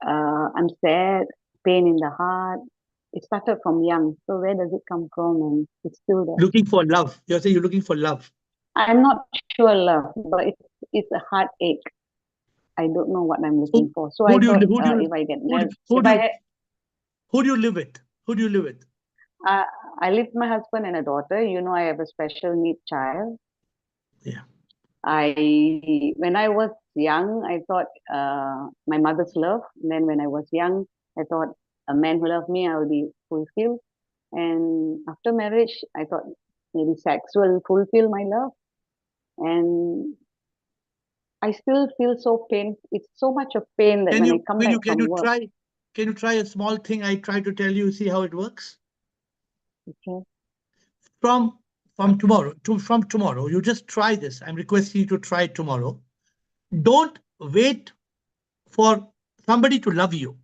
I'm sad, pain in the heart. It started from young. So where does it come from? And it's still there. Looking for love. You're saying you're looking for love. I'm not sure love, but it's a heartache. I don't know what I'm looking for. So I thought if I get married, who do you live with? Who do you live with? I live with my husband and a daughter. You know, I have a special need child. Yeah. When I was young, I thought my mother's love. And then when I was young, I thought a man who loved me, I will be fulfilled. And after marriage, I thought maybe sex will fulfill my love. And I still feel so pain. It's so much of pain that when I come back from work. Can you try a small thing I try to tell you, see how it works? Okay. From tomorrow, you just try this. I'm requesting you to try it tomorrow. Don't wait for somebody to love you.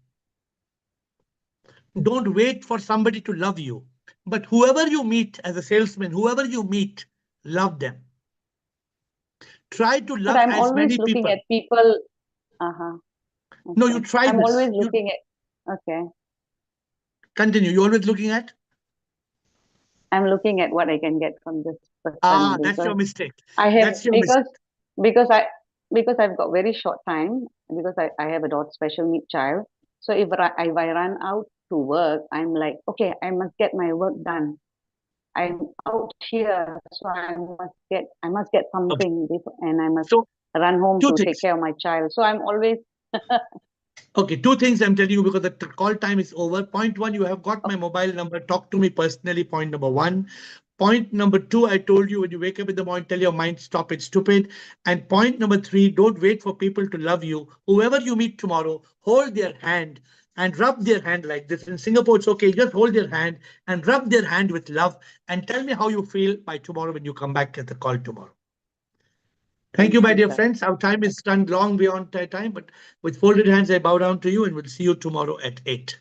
Don't wait for somebody to love you. But whoever you meet as a salesman, whoever you meet, love them. Try to love as many people. But I'm always looking at people. Okay. No, you try I'm this. always looking at. Okay. Continue. You're always looking at? I'm looking at what I can get from this person. That's your mistake. Because I've got very short time, because I have a special need child. So if I run out to work, I'm like, okay, I must get my work done. I'm out here, so I must get something, and I must run home to take care of my child. So I'm always. Okay, two things I'm telling you because the call time is over. Point one, you have got my mobile number. Talk to me personally. Point number one. Point number two, I told you when you wake up in the morning, tell your mind, stop it, stupid. And point number three, don't wait for people to love you. Whoever you meet tomorrow, hold their hand and rub their hand like this. In Singapore, it's okay. Just hold their hand and rub their hand with love and tell me how you feel by tomorrow when you come back at the call tomorrow. Thank you, my dear friends. Our time is done long beyond time, but with folded hands, I bow down to you and we'll see you tomorrow at 8.